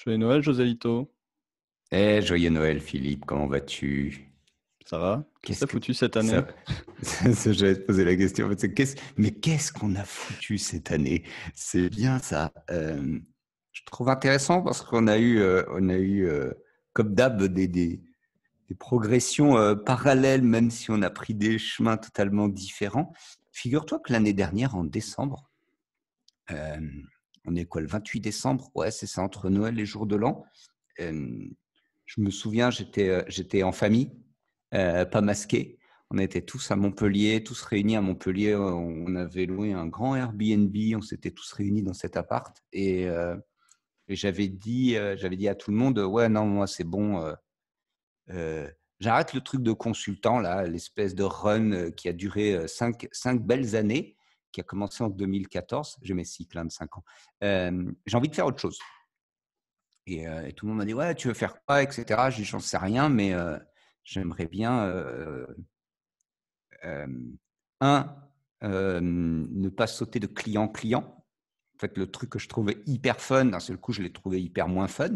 Joyeux Noël, Joselito. Joyeux Noël, Philippe, comment vas-tu? Ça va? Qu'est-ce que Qu'est-ce t'as que foutu cette année? ça, j'allais te poser la question. En fait, mais qu'est-ce qu'on a foutu cette année? C'est bien ça. Je trouve intéressant parce qu'on a eu, comme d'hab, des progressions parallèles, même si on a pris des chemins totalement différents. Figure-toi que l'année dernière, en décembre, euh, on est quoi, le 28 décembre? Ouais, c'est ça, entre Noël et Jour de l'An. Euh, je me souviens, j'étais en famille, pas masqué. On était tous à Montpellier, tous réunis à Montpellier. On avait loué un grand Airbnb. On s'était tous réunis dans cet appart. Et j'avais dit à tout le monde, ouais, non, moi, c'est bon. J'arrête le truc de consultant, là, l'espèce de run qui a duré cinq belles années, qui a commencé en 2014. J'ai mes cycles de 5 ans. J'ai envie de faire autre chose. Et tout le monde m'a dit, ouais, tu veux faire quoi, etc. J'ai dit, j'en sais rien, mais j'aimerais bien, euh, un, ne pas sauter de client en client. En fait, le truc que je trouvais hyper fun, d'un seul coup, je l'ai trouvé hyper moins fun.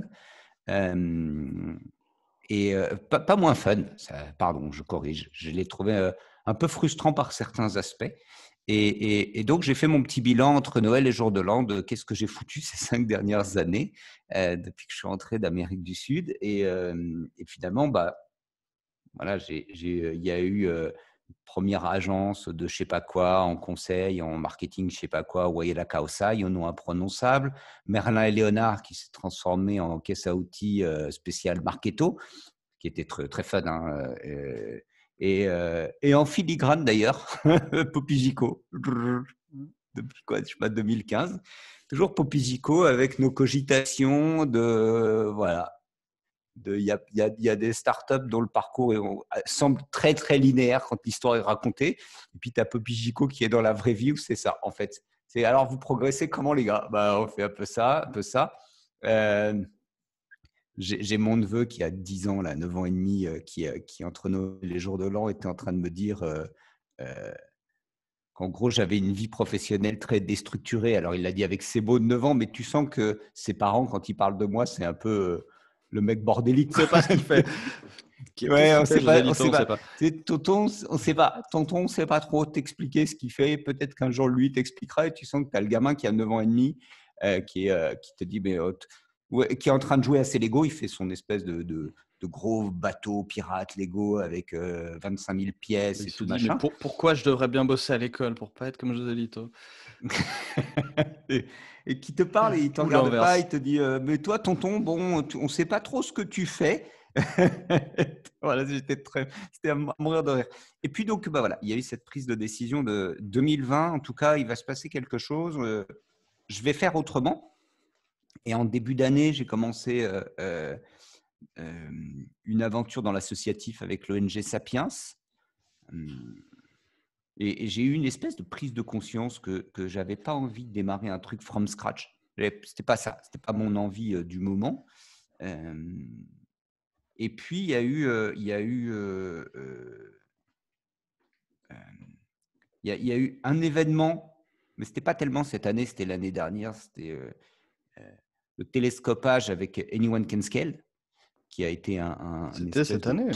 Pas moins fun, pardon, je corrige. Je l'ai trouvé un peu frustrant par certains aspects. Et donc, j'ai fait mon petit bilan entre Noël et Jour de l'An de qu'est-ce que j'ai foutu ces 5 dernières années depuis que je suis rentré d'Amérique du Sud. Et finalement, bah, voilà, il y a eu première agence de je sais pas quoi en conseil, en marketing, je sais pas quoi, Wayela Kaosai, au nom imprononçable. Merlin et Léonard qui s'est transformé en caisse à outils spécial Marketo, qui était très, très fun. Hein, et en filigrane d'ailleurs, Popigico, depuis quoi, je sais pas, 2015. Toujours Popigico avec nos cogitations de, voilà, il y a des startups dont le parcours semble très, très linéaire quand l'histoire est racontée. Et puis, tu as Popigico qui est dans la vraie vie où c'est ça, en fait. C'est alors, vous progressez comment, les gars? Bah, on fait un peu ça, un peu ça. J'ai mon neveu qui a 10 ans, là, 9 ans et demi, qui entre les jours de l'an, était en train de me dire qu'en gros, j'avais une vie professionnelle très déstructurée. Alors, il l'a dit avec ses mots de 9 ans, mais tu sens que ses parents, quand ils parlent de moi, c'est un peu le mec bordélique. On sait pas ce qu'il fait. Qu'est-ce Ouais, qu'il on fait, sait pas, on Joselito? sait On sait pas. pas. Tonton, on sait pas. Tonton, on sait pas trop t'expliquer ce qu'il fait. Peut-être qu'un jour, lui t'expliquera et tu sens que tu as le gamin qui a 9 ans et demi qui te dit, mais ouais, qui est en train de jouer à ses Lego. Il fait son espèce de gros bateau pirate Lego avec 25 000 pièces Il et se tout dit, mais machin. pourquoi je devrais bien bosser à l'école pour pas être comme Joselito? et, et qui te parle et il te Ou regarde pas, l'inverse. il te dit mais toi tonton, bon, on sait pas trop ce que tu fais. Voilà, c'était à mourir de rire. Et puis donc bah voilà, il y a eu cette prise de décision de 2020. En tout cas, il va se passer quelque chose. Je vais faire autrement. Et en début d'année, j'ai commencé euh, une aventure dans l'associatif avec l'ONG Sapiens. Hum, Et j'ai eu une espèce de prise de conscience que j'avais pas envie de démarrer un truc from scratch. C'était pas ça, c'était pas mon envie du moment. Euh, et puis il y a eu un événement, mais c'était pas tellement cette année, c'était l'année dernière. C'était euh, le télescopage avec Anyone Can Scale, qui a été un C'était espèce cette de. année.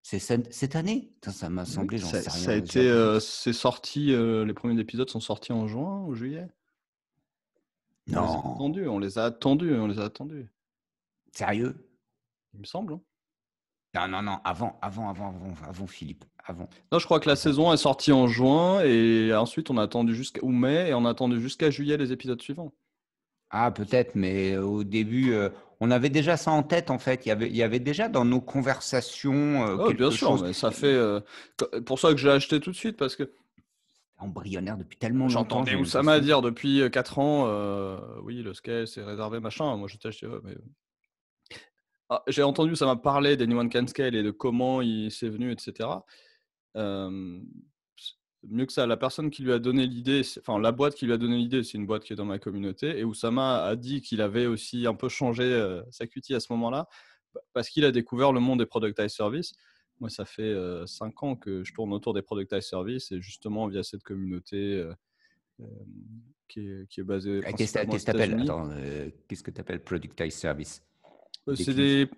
C'est cette année. Putain, ça m'a Oui, semblé, j'en sais ça a rien. été, c'est sorti, les premiers épisodes sont sortis en juin ou juillet. On les a Non, attendus, on les a attendus, on les a attendus. sérieux? Il me semble, hein. Non, non, non, avant, Philippe, Non, je crois que la avant. saison est sortie en juin et ensuite on a attendu jusqu'à ou mai et on a attendu jusqu'à juillet les épisodes suivants. Ah, peut-être, mais au début, on avait déjà ça en tête, en fait. Il y avait déjà dans nos conversations Oh, bien quelque sûr, chose mais ça fait pour ça que j'ai acheté tout de suite parce que embryonnaire depuis tellement longtemps, j'entendais j'ai Oussama l'impression. dire depuis 4 ans oui, le scale c'est réservé machin. Moi j'étais acheté ouais, mais j'ai entendu ça m'a parlé d'Anyone Can Scale et de comment il s'est venu, etc. Euh, Mieux que ça, la personne qui lui a donné l'idée, enfin la boîte qui lui a donné l'idée, c'est une boîte qui est dans ma communauté. Et Oussama a dit qu'il avait aussi un peu changé sa cutie à ce moment-là, parce qu'il a découvert le monde des productized services. Moi, ça fait 5 ans que je tourne autour des productized services, et justement via cette communauté, euh, qui est basé principalement aux Qu'est-ce que tu appelles? États-Unis. Attends, qu'est-ce que tu appelles Productized Service? C'est Définis.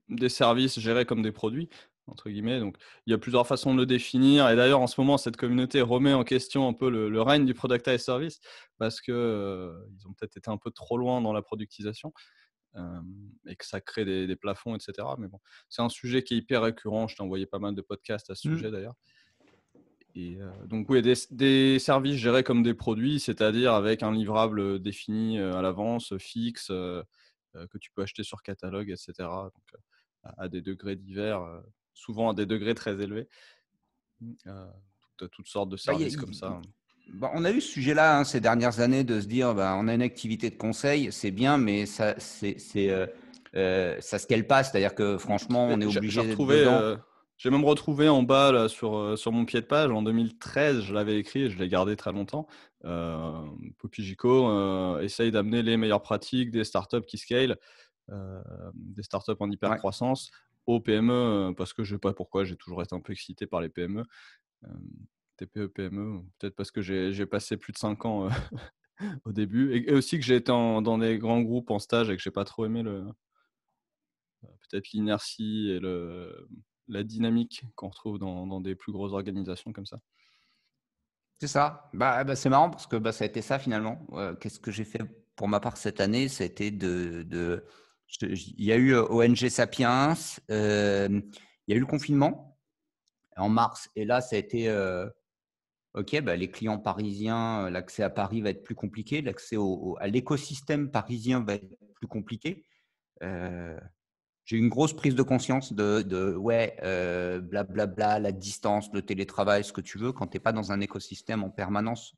des services gérés comme des produits, entre guillemets. Donc, il y a plusieurs façons de le définir. Et d'ailleurs, en ce moment, cette communauté remet en question un peu le règne du productized service parce que ils ont peut-être été un peu trop loin dans la productisation et que ça crée des plafonds, etc. Mais bon, c'est un sujet qui est hyper récurrent. Je t'ai envoyé pas mal de podcasts à ce sujet d'ailleurs. Et donc, oui, des services gérés comme des produits, c'est-à-dire avec un livrable défini à l'avance, fixe, que tu peux acheter sur catalogue, etc. Donc, à des degrés divers, souvent à des degrés très élevés. Tu as toutes sortes de Bah, services comme ça. bah, on a eu ce sujet-là ces dernières années de se dire, bah, on a une activité de conseil, c'est bien, mais ça ça scale pas. C'est-à-dire que franchement, on est J'ai obligé d'être retrouvé, dedans. j'ai même retrouvé en bas là, sur mon pied de page en 2013, je l'avais écrit et je l'ai gardé très longtemps. Popigico essaye d'amener les meilleures pratiques des startups qui scale, des startups en hyper Ouais. croissance aux PME, parce que je sais pas pourquoi, j'ai toujours été un peu excité par les PME, TPE, PME, peut-être parce que j'ai passé plus de 5 ans au début et aussi que j'ai été dans des grands groupes en stage et que j'ai pas trop aimé peut-être l'inertie et la dynamique qu'on retrouve dans des plus grosses organisations comme ça. C'est ça. C'est marrant parce que ça a été ça finalement. Qu'est-ce que j'ai fait pour ma part cette année? C'était il y a eu ONG Sapiens, il y a eu le confinement en mars, et là, ça a été OK, les clients parisiens, l'accès à Paris va être plus compliqué, l'accès à l'écosystème parisien va être plus compliqué. J'ai eu une grosse prise de conscience ouais, blablabla, la distance, le télétravail, ce que tu veux, quand tu n'es pas dans un écosystème en permanence.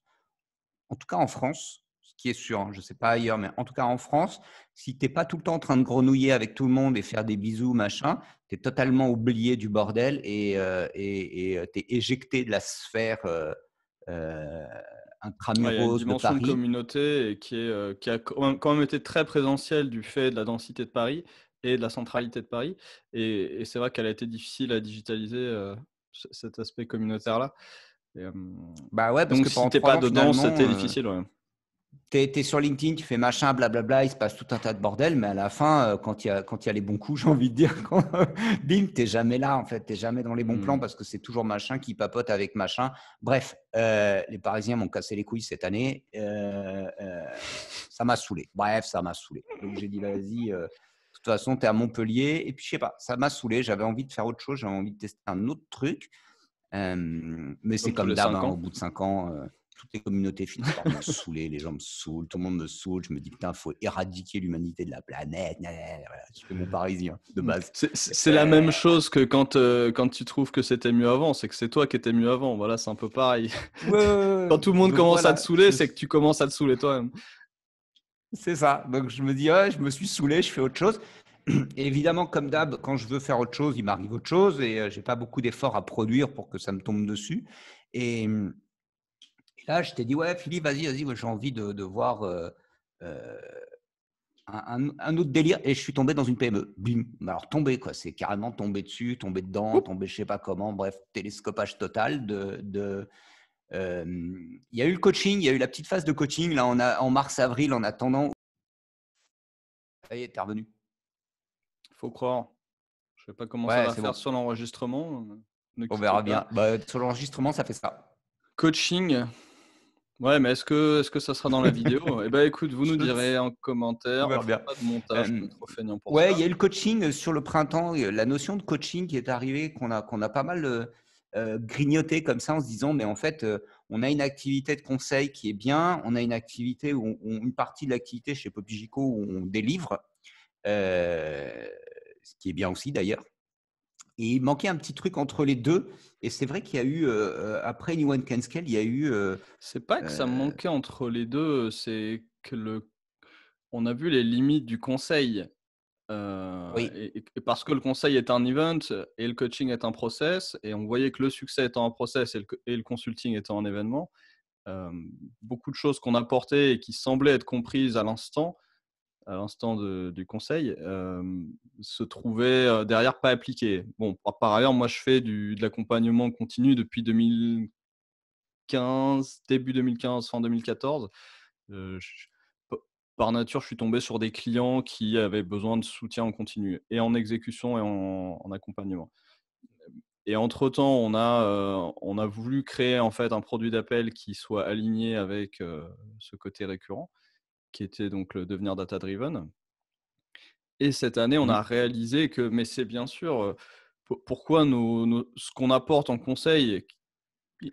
En tout cas en France, ce qui est sûr, hein, je ne sais pas ailleurs, mais en tout cas en France, si tu n'es pas tout le temps en train de grenouiller avec tout le monde et faire des bisous, machin, tu es totalement oublié du bordel et tu es éjecté de la sphère Ouais, il y a une intramuros de dimension de Paris. communauté et qui a quand même été très présentielle du fait de la densité de Paris et de la Ouais. centralité de Paris. Et c'est vrai qu'elle a été difficile à digitaliser, cet aspect communautaire-là. Et, Bah ouais, parce donc, que si pendant tu es pas 3 ans, dedans, c'était finalement, difficile. Ouais. tu es sur LinkedIn, tu fais machin, blablabla, il se passe tout un tas de bordel, mais à la fin, quand il y a les bons coups, j'ai envie de dire, bim, tu n'es jamais là, en fait, tu n'es jamais dans les bons plans Hmm. parce que c'est toujours machin qui papote avec machin. Bref, les Parisiens m'ont cassé les couilles cette année. Ça m'a saoulé. Bref, ça m'a saoulé. Donc j'ai dit, vas-y, de toute façon, tu es à Montpellier. Et puis, je sais pas, ça m'a saoulé. J'avais envie de faire autre chose, j'avais envie de tester un autre truc. Mais c'est Comme tous comme les d'hab, 5 hein, ans. au bout de 5 ans, toutes les communautés finissent par me saouler, les gens me saoulent, tout le monde me saoule. Je me dis, putain, il faut éradiquer l'humanité de la planète. Voilà, je fais mon parisien de base. C'est la même chose que quand tu trouves que c'était mieux avant, c'est que c'est toi qui étais mieux avant. Voilà, c'est un peu pareil. Ouais, ouais, ouais. Quand tout le monde Donc commence à te voilà, saouler, c'est que tu commences à te saouler toi-même. c'est ça. Donc je me dis, ouais, je me suis saoulé, je fais autre chose. Et évidemment, comme d'hab, quand je veux faire autre chose, il m'arrive autre chose et j'ai pas beaucoup d'efforts à produire pour que ça me tombe dessus. Et, et là, je t'ai dit, ouais, Philippe, vas-y, moi, j'ai envie de voir euh, un autre délire et je suis tombé dans une PME. Bim. Alors tombé quoi, c'est carrément tombé dessus, tombé dedans, Oup. tombé je sais pas comment. Bref, télescopage total il y a eu le coaching, il y a eu la petite phase de coaching là en mars-avril en attendant. Ça y est, t'es revenu. Faut croire. Je sais pas comment ça Ouais, va c'est faire bon. sur l'enregistrement. Ne On quitte verra pas. bien. Sur l'enregistrement, ça fait ça. Coaching. Ouais, mais est-ce que ça sera dans la vidéo? Eh ben, écoute, vous nous direz en On commentaire. On verra fera bien. pas de montage. On est trop feignant pour Ouais, ça. il y a eu le coaching sur le printemps, la notion de coaching qui est arrivée, qu'on a pas mal grignoté comme ça en se disant, mais en fait, on a une activité de conseil qui est bien, on a une activité une partie de l'activité chez Popigico où on délivre, ce qui est bien aussi d'ailleurs. Et il manquait un petit truc entre les deux. Et c'est vrai qu'il y a eu, après New One Can Scale, il y a eu. C'est pas que ça Euh, manquait entre les deux, c'est que on a vu les limites du conseil. oui, Et parce que le conseil est un event et le coaching est un process, et on voyait que le succès étant un process et le consulting étant un événement, euh, beaucoup de choses qu'on apportait et qui semblaient être comprises à l'instant du conseil, se trouvaient derrière pas appliquées. Bon, par ailleurs, moi je fais de l'accompagnement continu depuis 2015, 2015, début 2015, fin 2014. P Par nature, je suis tombé sur des clients qui avaient besoin de soutien en continu et en exécution et en accompagnement. Et entre-temps, on a voulu créer en fait un produit d'appel qui soit aligné avec, ce côté récurrent, qui était donc le devenir data driven. Et cette année, on Mmh. a réalisé que mais c'est bien sûr, pourquoi ce qu'on apporte en conseil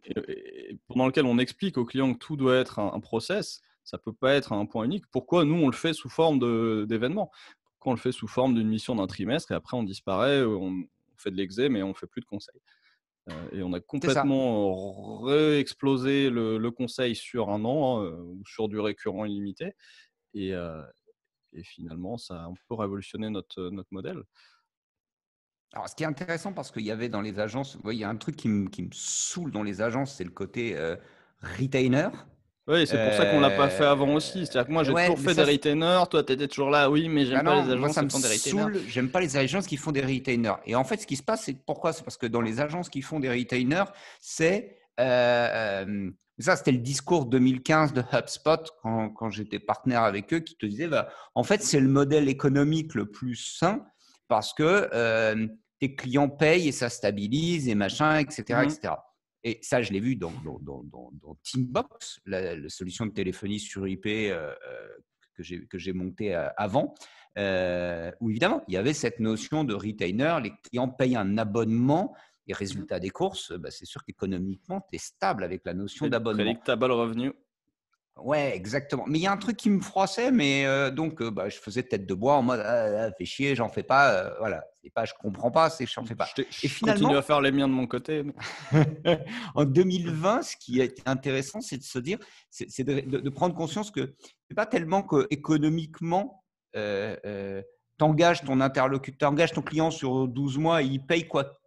et pendant lequel on explique aux clients que tout doit être un process, ça peut pas être un point unique. Pourquoi nous, on le fait sous forme d'événements? Pourquoi on le fait sous forme d'une mission d'un trimestre et après on disparaît, on fait de l'exé, mais on fait plus de conseils? Et on a C'est ça. complètement réexplosé le conseil sur un an, ou sur du récurrent illimité et heu et finalement ça a un peu révolutionné notre modèle. Alors, ce qui est intéressant parce qu'il y avait dans les agences, vous voyez, il y a un truc qui me saoule dans les agences, c'est le côté, retainer. Oui, c'est pour ça qu'on l'a pas fait avant aussi. C'est-à-dire que moi, j'ai Ouais, toujours mais fait des ça retainers, toi, tu étais toujours là: «Oui, mais bah j'aime pas non, les moi agences ça qui me font des retainers». saoule, j'aime pas les agences qui font des retainers et en fait, ce qui se passe, c'est pourquoi? C'est parce que dans les agences qui font des retainers, c'est, ça c'était le discours 2015 de HubSpot quand j'étais partenaire avec eux qui te disait: «Bah, en fait, c'est le modèle économique le plus sain parce que, tes clients payent et ça stabilise et machin et cetera et Mmh. cetera». Et ça, je l'ai vu dans Teambox, la solution de téléphonie sur IP, que j'ai monté avant, où évidemment, il y avait cette notion de retainer. Les clients payent un abonnement et Mmh. résultat des courses, bah, c'est sûr qu'économiquement, tu es stable avec la notion d'abonnement. Predictable revenue. Ouais, exactement. Mais il y a un truc qui me froissait, mais donc bah, je faisais tête de bois en mode fais chier, j'en fais pas. Voilà, c'est pas je comprends pas, c'est j'en fais pas. Et Je continue à finalement, faire les miens de mon côté, mais en 2020, ce qui a été intéressant, c'est de se dire, c'est de prendre conscience que c'est pas tellement que économiquement, tu engages ton interlocuteur, engages ton client sur 12 mois et il paye quoi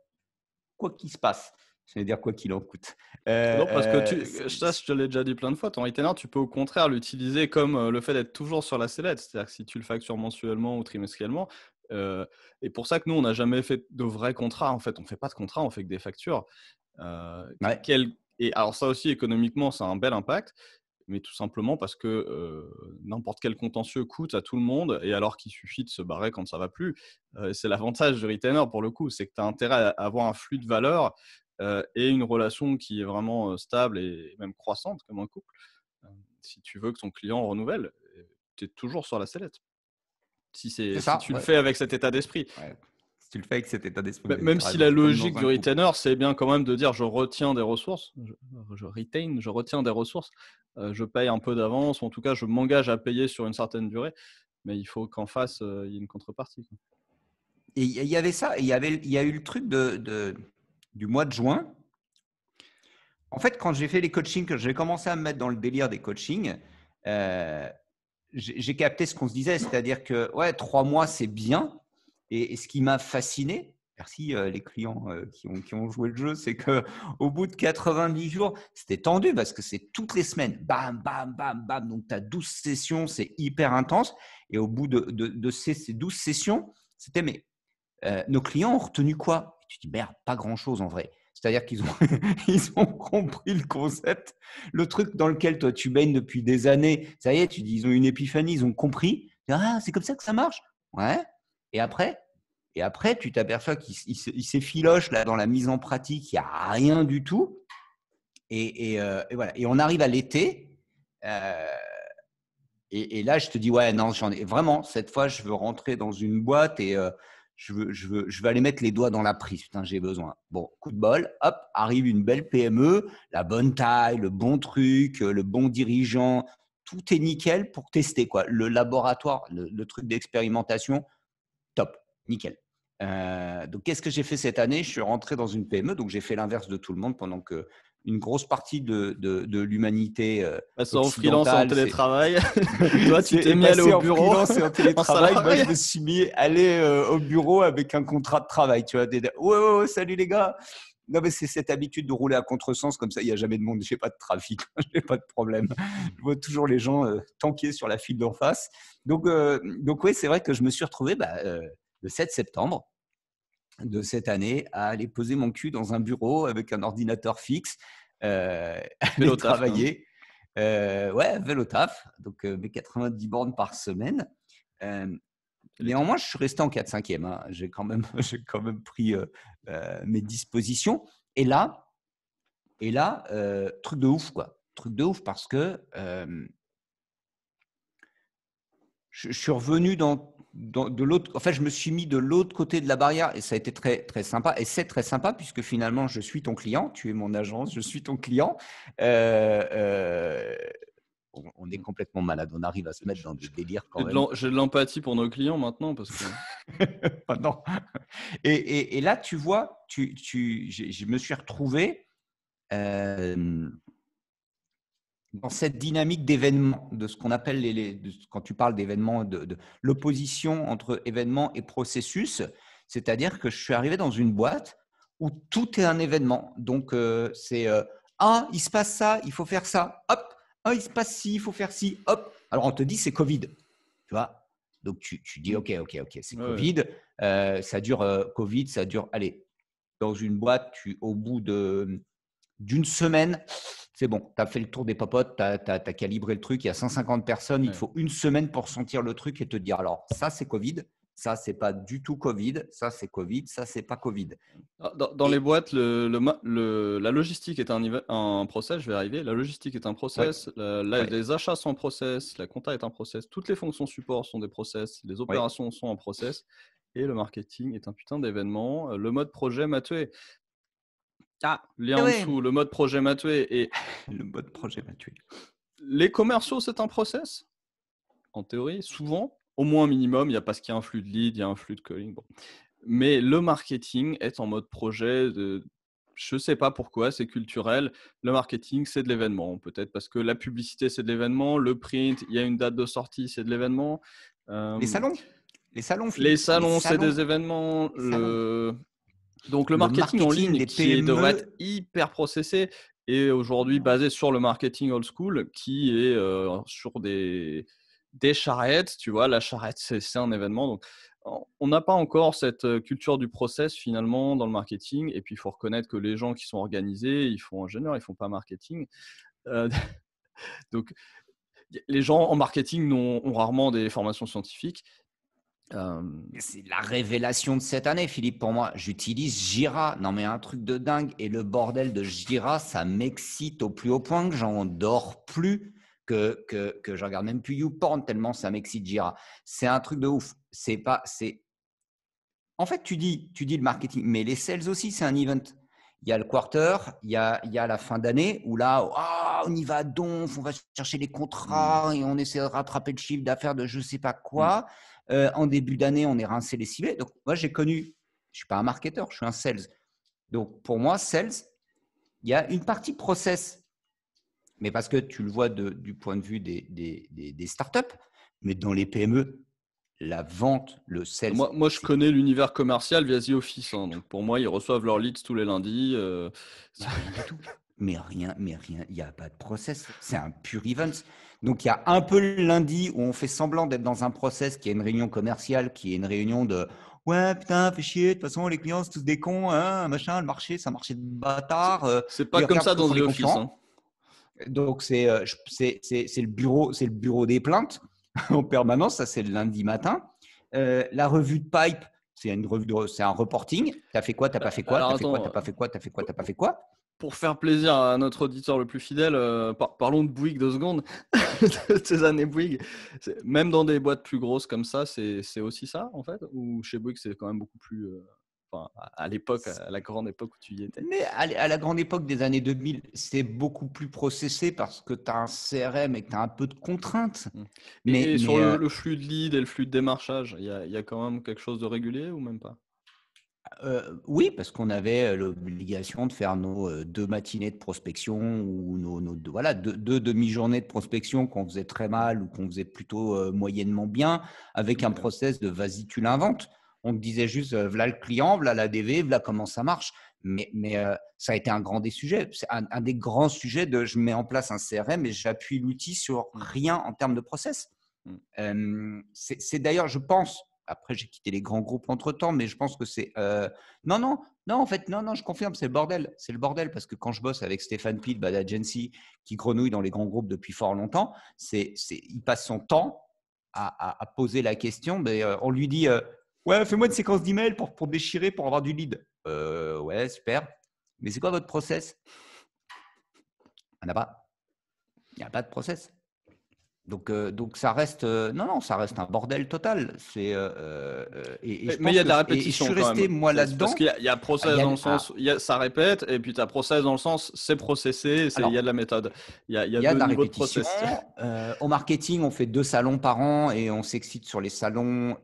qu'il se passe. C'est-à-dire quoi qu'il en coûte. non, parce que C'est ça, je te l'ai déjà dit plein de fois, ton retainer, tu peux au contraire l'utiliser comme, le fait d'être toujours sur la sellette. C'est-à-dire que si tu le factures mensuellement ou trimestriellement, heu et pour ça que nous, on n'a jamais fait de vrais contrats, en fait. On fait pas de contrat, on fait que des factures. ouais. Quel Et alors ça aussi économiquement, ça a un bel impact, mais tout simplement parce que, n'importe quel contentieux coûte à tout le monde et alors qu'il suffit de se barrer quand ça va plus. C'est l'avantage du retainer pour le coup, c'est que tu as intérêt à avoir un flux de valeur, et une relation qui est vraiment, stable et même croissante comme un couple. Si tu veux que ton client renouvelle, tu es toujours sur la sellette. C'est Si ça, tu le ouais. fais avec cet état d'esprit. Ouais. Si tu le fais avec cet état d'esprit, Même tu si raison, la comme logique dans du un couple. retainer, c'est bien quand même de dire: «Je retiens des ressources, je retiens des ressources, je paye un peu d'avance ou en tout cas je m'engage à payer sur une certaine durée», mais il faut qu'en face, il y ait une contrepartie, quoi. Et il y avait ça, et il y a eu le truc du mois de juin. En fait, quand j'ai fait les coachings, que j'ai commencé à me mettre dans le délire des coachings, euh, j'ai capté ce qu'on se disait, c'est-à-dire que ouais, 3 mois, c'est bien. Et ce qui m'a fasciné, merci les clients qui ont joué le jeu, c'est que au bout de 90 jours, c'était tendu parce que c'est toutes les semaines, bam, bam, bam, bam. Donc, tu as 12 sessions, c'est hyper intense. Et au bout de ces 12 sessions, c'était mais nos clients ont retenu quoi? Et tu dis, merde, pas grand-chose en vrai. C'est-à-dire qu'ils ont, ils ont compris le concept, le truc dans lequel toi tu baignes depuis des années. Ça y est, tu dis, ils ont une épiphanie, ils ont compris. Ah, c'est comme ça que ça marche. Ouais. Et après, tu t'aperçois qu'ils s'effilochent là dans la mise en pratique, il n'y a rien du tout. Et voilà. Et on arrive à l'été. euh, et là, je te dis, ouais, non, j'en ai vraiment, cette fois, je veux rentrer dans une boîte et je veux aller mettre les doigts dans la prise. Putain, j'ai besoin. Bon, coup de bol, hop, arrive une belle PME, la bonne taille, le bon truc, le bon dirigeant, tout est nickel pour tester, quoi. Le laboratoire, le truc d'expérimentation, top, nickel. Donc, qu'est-ce que j'ai fait cette année? Je suis rentré dans une PME, donc j'ai fait l'inverse de tout le monde pendant que une grosse partie de l'humanité Passer en freelance et en occidentale, télétravail. Toi, tu t'es est mis à aller passé au en bureau freelance et en en télétravail. Moi, salarié. je me suis mis à aller au bureau avec un contrat de travail. Tu vois, ouais, ouais, ouais, salut les gars. Non, mais c'est cette habitude de rouler à contresens, comme ça, il n'y a jamais de monde. Je n'ai pas de trafic, je n'ai pas de problème. Je vois toujours les gens tanker sur la file d'en face. Donc oui, c'est vrai que je me suis retrouvé le 7 septembre de cette année à aller poser mon cul dans un bureau avec un ordinateur fixe aller Vélo taf, quand même. travailler. Ouais, vélo taf, donc mes 90 bornes par semaine. Néanmoins, je suis resté en 4/5e. Hein. J'ai quand même pris mes dispositions. Et là, truc de ouf, quoi. Truc de ouf parce que je suis revenu de l'autre. En fait, je me suis mis de l'autre côté de la barrière et ça a été très, très sympa. Et c'est très sympa puisque finalement, je suis ton client. Tu es mon agence, je suis ton client. On est complètement malade. On arrive à se mettre dans des délires quand même. J'ai de l'empathie pour nos clients maintenant parce que. Ah non. Et là, tu vois, je me suis retrouvé dans cette dynamique d'événements, de ce qu'on appelle quand tu parles d'événements, de l'opposition entre événements et processus. C'est-à-dire que je suis arrivé dans une boîte où tout est un événement. Donc, c'est il se passe ça, il faut faire ça, hop. Il se passe ci, il faut faire ci, hop. Alors, on te dit c'est Covid, tu vois. Donc, tu dis OK, c'est Covid. Ça dure Covid, ça dure. Allez, dans une boîte, au bout d'une semaine, c'est bon, tu as fait le tour des popotes, tu as calibré le truc, il y a 150 personnes, il te faut une semaine pour sentir le truc et te dire alors ça c'est Covid, ça c'est pas du tout Covid, ça c'est Covid, ça c'est pas Covid. Dans les boîtes, la logistique est un process, je vais arriver, la logistique est un process, les achats sont un process, la compta est un process, toutes les fonctions support sont des process, les opérations sont un process et le marketing est un putain d'événement. Le mode projet m'a tué. Lien en dessous, le mode projet m'a tué. Et le mode projet m'a tué. Les commerciaux, c'est un process. En théorie, souvent, au moins minimum, il y a parce qu'il y a un flux de lead, il y a un flux de calling. Bon. Mais le marketing est en mode projet. Je ne sais pas pourquoi, c'est culturel. Le marketing, c'est de l'événement. Peut-être parce que la publicité, c'est de l'événement. Le print, il y a une date de sortie, c'est de l'événement. Les salons, Philippe. Les salons, c'est des événements. Donc, le marketing en ligne qui devrait être hyper processé est aujourd'hui basé sur le marketing old school qui est sur des charrettes. Tu vois, la charrette, c'est un événement. Donc, on n'a pas encore cette culture du process finalement dans le marketing. Et puis, il faut reconnaître que les gens qui sont organisés, ils font ingénieur, ils ne font pas marketing. Donc, les gens en marketing ont rarement des formations scientifiques. C'est la révélation de cette année, Philippe, pour moi. J'utilise Jira. Non, mais un truc de dingue. Et le bordel de Jira, ça m'excite au plus haut point que j'en dors plus, que je regarde même plus YouPorn tellement ça m'excite Jira. C'est un truc de ouf. En fait, tu dis le marketing, mais les sales aussi, c'est un event. Il y a le quarter, il y a la fin d'année où là, on y va à donf, on va chercher les contrats et on essaie de rattraper le chiffre d'affaires de je ne sais pas quoi. En début d'année, on est rincé les ciblés. Donc, moi, je ne suis pas un marketeur, je suis un sales. Donc, pour moi, sales, il y a une partie process, mais parce que tu le vois du point de vue des startups, mais dans les PME, la vente, le sales. Moi je connais l'univers commercial via The Office. Hein, donc, pour moi, ils reçoivent leurs leads tous les lundis. Rien du tout. Mais rien, il n'y a pas de process. C'est un pur event. Donc, il y a un peu le lundi où on fait semblant d'être dans un process qui est une réunion commerciale, qui est une réunion de « Ouais, putain, fais chier, de toute façon, les clients, c'est tous des cons, hein, machin, le marché, c'est un marché de bâtard. » C'est pas comme ça dans The Office. Hein. Donc, c'est le bureau des plaintes en permanence. Ça, c'est le lundi matin. La revue de pipe, c'est un reporting. Tu as fait quoi, tu n'as pas fait quoi, tu as fait quoi, tu n'as pas fait quoi, tu as fait quoi, tu n'as pas fait quoi. Pour faire plaisir à notre auditeur le plus fidèle, parlons de Bouygues 2 secondes, de ces années Bouygues. Même dans des boîtes plus grosses comme ça, c'est aussi ça en fait? Ou chez Bouygues, c'est quand même beaucoup plus… à l'époque, à la grande époque où tu y étais. Mais à la grande époque des années 2000, c'est beaucoup plus processé parce que tu as un CRM et que tu as un peu de contraintes. Mais sur le flux de lead et le flux de démarchage, il y a quand même quelque chose de régulier ou même pas? Oui, parce qu'on avait l'obligation de faire nos 2 matinées de prospection ou deux demi-journées de prospection qu'on faisait très mal ou qu'on faisait plutôt moyennement bien, avec un process de vas-y, tu l'inventes. On te disait juste, voilà le client, voilà la DV, voilà comment ça marche. Mais ça a été un grand des sujets. C'est un des grands sujets de je mets en place un CRM et j'appuie l'outil sur rien en termes de process. C'est d'ailleurs, je pense, Après, j'ai quitté les grands groupes entre-temps, mais je pense que c'est… non, en fait, non, je confirme, c'est le bordel. C'est le bordel parce que quand je bosse avec Stéphane Peel, Bad Agency, qui grenouille dans les grands groupes depuis fort longtemps, il passe son temps à poser la question. Mais, on lui dit ouais, fais-moi une séquence d'email pour déchirer, pour avoir du lead. Ouais, super. Mais c'est quoi votre process? Il n'y en a pas. Il n'y a pas de process. Donc ça reste non, ça reste un bordel total. Et je Mais il y pense a de que la et je suis répétition quand resté même. moi C'est parce là-dedans. qu'il y a process dans le sens, ça répète, et puis tu as process dans le sens, c'est processé, il y a de Alors, la méthode. Il y a il y a de deux la niveaux de répétition. process. Au marketing, on fait 2 salons par an et on s'excite sur les salons.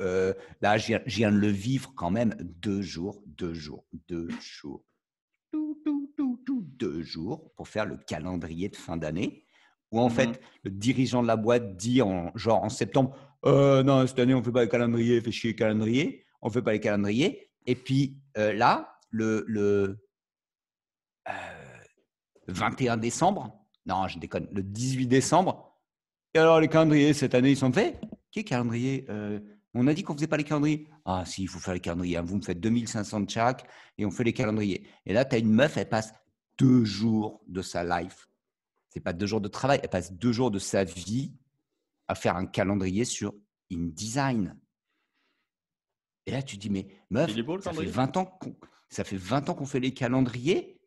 Là, je viens de le vivre quand même 2 jours, 2 jours, 2 jours, 2 jours pour faire le calendrier de fin d'année. Où en fait, le dirigeant de la boîte dit en septembre, non, cette année, on ne fait pas les calendriers, fait chier les calendriers, on ne fait pas les calendriers. Et puis là, le 21 décembre, non, je déconne, le 18 décembre, et alors les calendriers, cette année, ils sont faits. Quel calendrier On a dit qu'on ne faisait pas les calendriers. Ah si, il faut faire les calendriers. Hein. Vous me faites 2500 de chaque et on fait les calendriers. Et là, tu as une meuf, elle passe 2 jours de sa life. C'est pas 2 jours de travail, elle passe 2 jours de sa vie à faire un calendrier sur InDesign. Et là, tu te dis, mais meuf, Il est beau le ça fait calendrier? 20 ans qu'on fait les calendriers.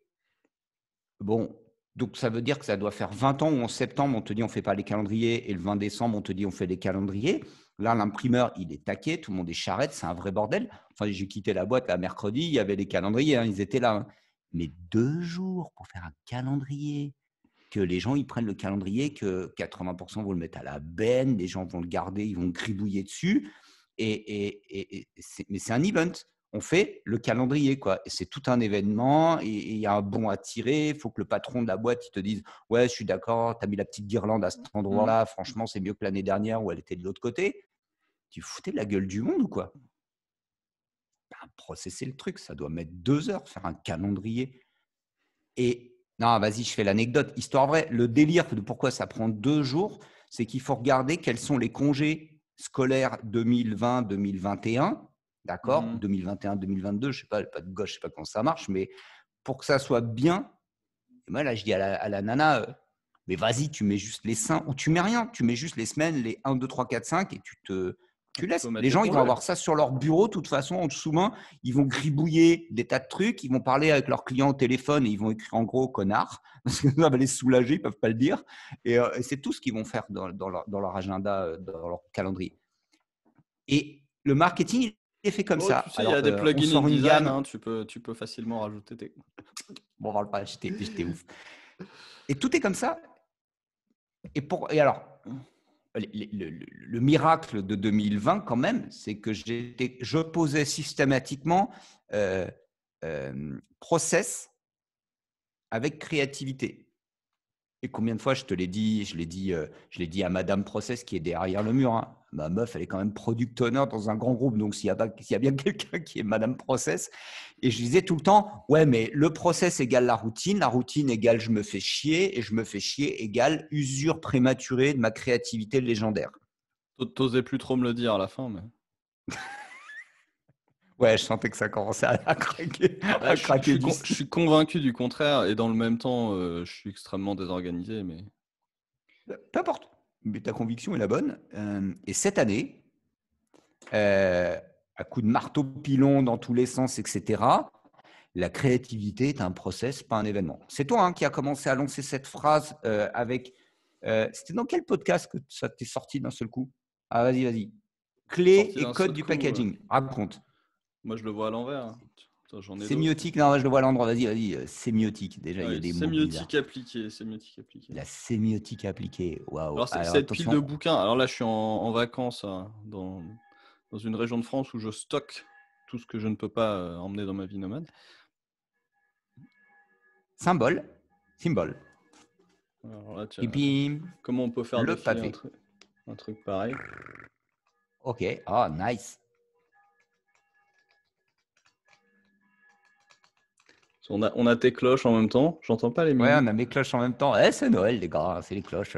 Bon, donc ça veut dire que ça doit faire 20 ans où en septembre, on te dit on ne fait pas les calendriers et le 20 décembre, on te dit on fait les calendriers. Là, l'imprimeur, il est taqué, tout le monde est charrette, c'est un vrai bordel. Enfin, j'ai quitté la boîte là mercredi, il y avait les calendriers, hein, ils étaient là. Hein. Mais 2 jours pour faire un calendrier, que les gens ils prennent le calendrier, que 80% vont le mettre à la benne, les gens vont le garder, ils vont gribouiller dessus. Mais c'est un event. On fait le calendrier, quoi. Et c'est tout un événement et il y a un bon à tirer. Il faut que le patron de la boîte il te dise ouais, je suis d'accord, tu as mis la petite guirlande à cet endroit-là. Franchement, c'est mieux que l'année dernière où elle était de l'autre côté. Tu foutais de la gueule du monde ou quoi? Processer le truc, ça doit mettre 2 heures faire un calendrier. Et non, vas-y, je fais l'anecdote. Histoire vraie, le délire de pourquoi ça prend 2 jours, c'est qu'il faut regarder quels sont les congés scolaires 2020-2021, d'accord, 2021-2022, je sais pas de gauche, je sais pas comment ça marche, mais pour que ça soit bien, moi là je dis à la nana, mais vas-y, tu mets juste les seins, ou tu mets rien, tu mets juste les semaines, les 1, 2, 3, 4, 5, et tu laisses. Faut mettre Les les gens, ils vont congés. avoir ça sur leur bureau, de toute façon, en dessous-main. Ils vont gribouiller des tas de trucs. Ils vont parler avec leurs clients au téléphone et ils vont écrire en gros connard, parce que ça va les soulager, ils ne peuvent pas le dire. Et c'est tout ce qu'ils vont faire dans leur agenda, dans leur calendrier. Et le marketing, il est fait comme Oh, ça. tu sais, il y Alors, a des on plugins sort une InDesign, gamme. hein, tu peux facilement rajouter tes. Bon, on parle pas, j'étais ouf. Et tout est comme ça. Et alors, le miracle de 2020, quand même, c'est que je posais systématiquement process avec créativité. Et combien de fois je te l'ai dit, je l'ai dit à Madame Process qui est derrière le mur. Hein. Ma meuf, elle est quand même product owner dans un grand groupe, donc s'il y a bien quelqu'un qui est Madame Process, et je disais tout le temps, ouais, mais le process égale la routine égale je me fais chier, et je me fais chier égale usure prématurée de ma créativité légendaire. T'osais plus trop me le dire à la fin, mais. Ouais, je sentais que ça commençait à craquer, Bah, du je suis convaincu du contraire, et dans le même temps, je suis extrêmement désorganisé, mais. peu importe, mais ta conviction est la bonne. Et cette année, à coup de marteau pilon dans tous les sens, etc., la créativité est un process, pas un événement. C'est toi hein, qui as commencé à lancer cette phrase avec… c'était dans quel podcast que ça t'est sorti d'un seul coup? Ah, vas-y. Clé Sorti et d'un code seul du coup. Packaging. Raconte. Moi, je le vois à l'envers. Hein. Attends, j'en ai d'autres. Sémiotique, non, je le vois à l'endroit. Vas-y. Sémiotique. Déjà, il y a Ouais, des mots bizarres. sémiotique appliquée, sémiotique appliquée. La sémiotique appliquée. Waouh. Alors, Alors, c'est cette pile de attention. bouquins. Alors là, je suis en vacances hein, dans une région de France où je stocke tout ce que je ne peux pas emmener dans ma vie nomade. Symbole. Alors là, tiens, Et puis, comment on peut faire le défiler pavé. un truc pareil? Ok. Oh, nice. On a tes cloches en même temps. J'entends pas les Ouais, miennes. on a mes cloches en même temps. C'est Noël, les gars. C'est les cloches.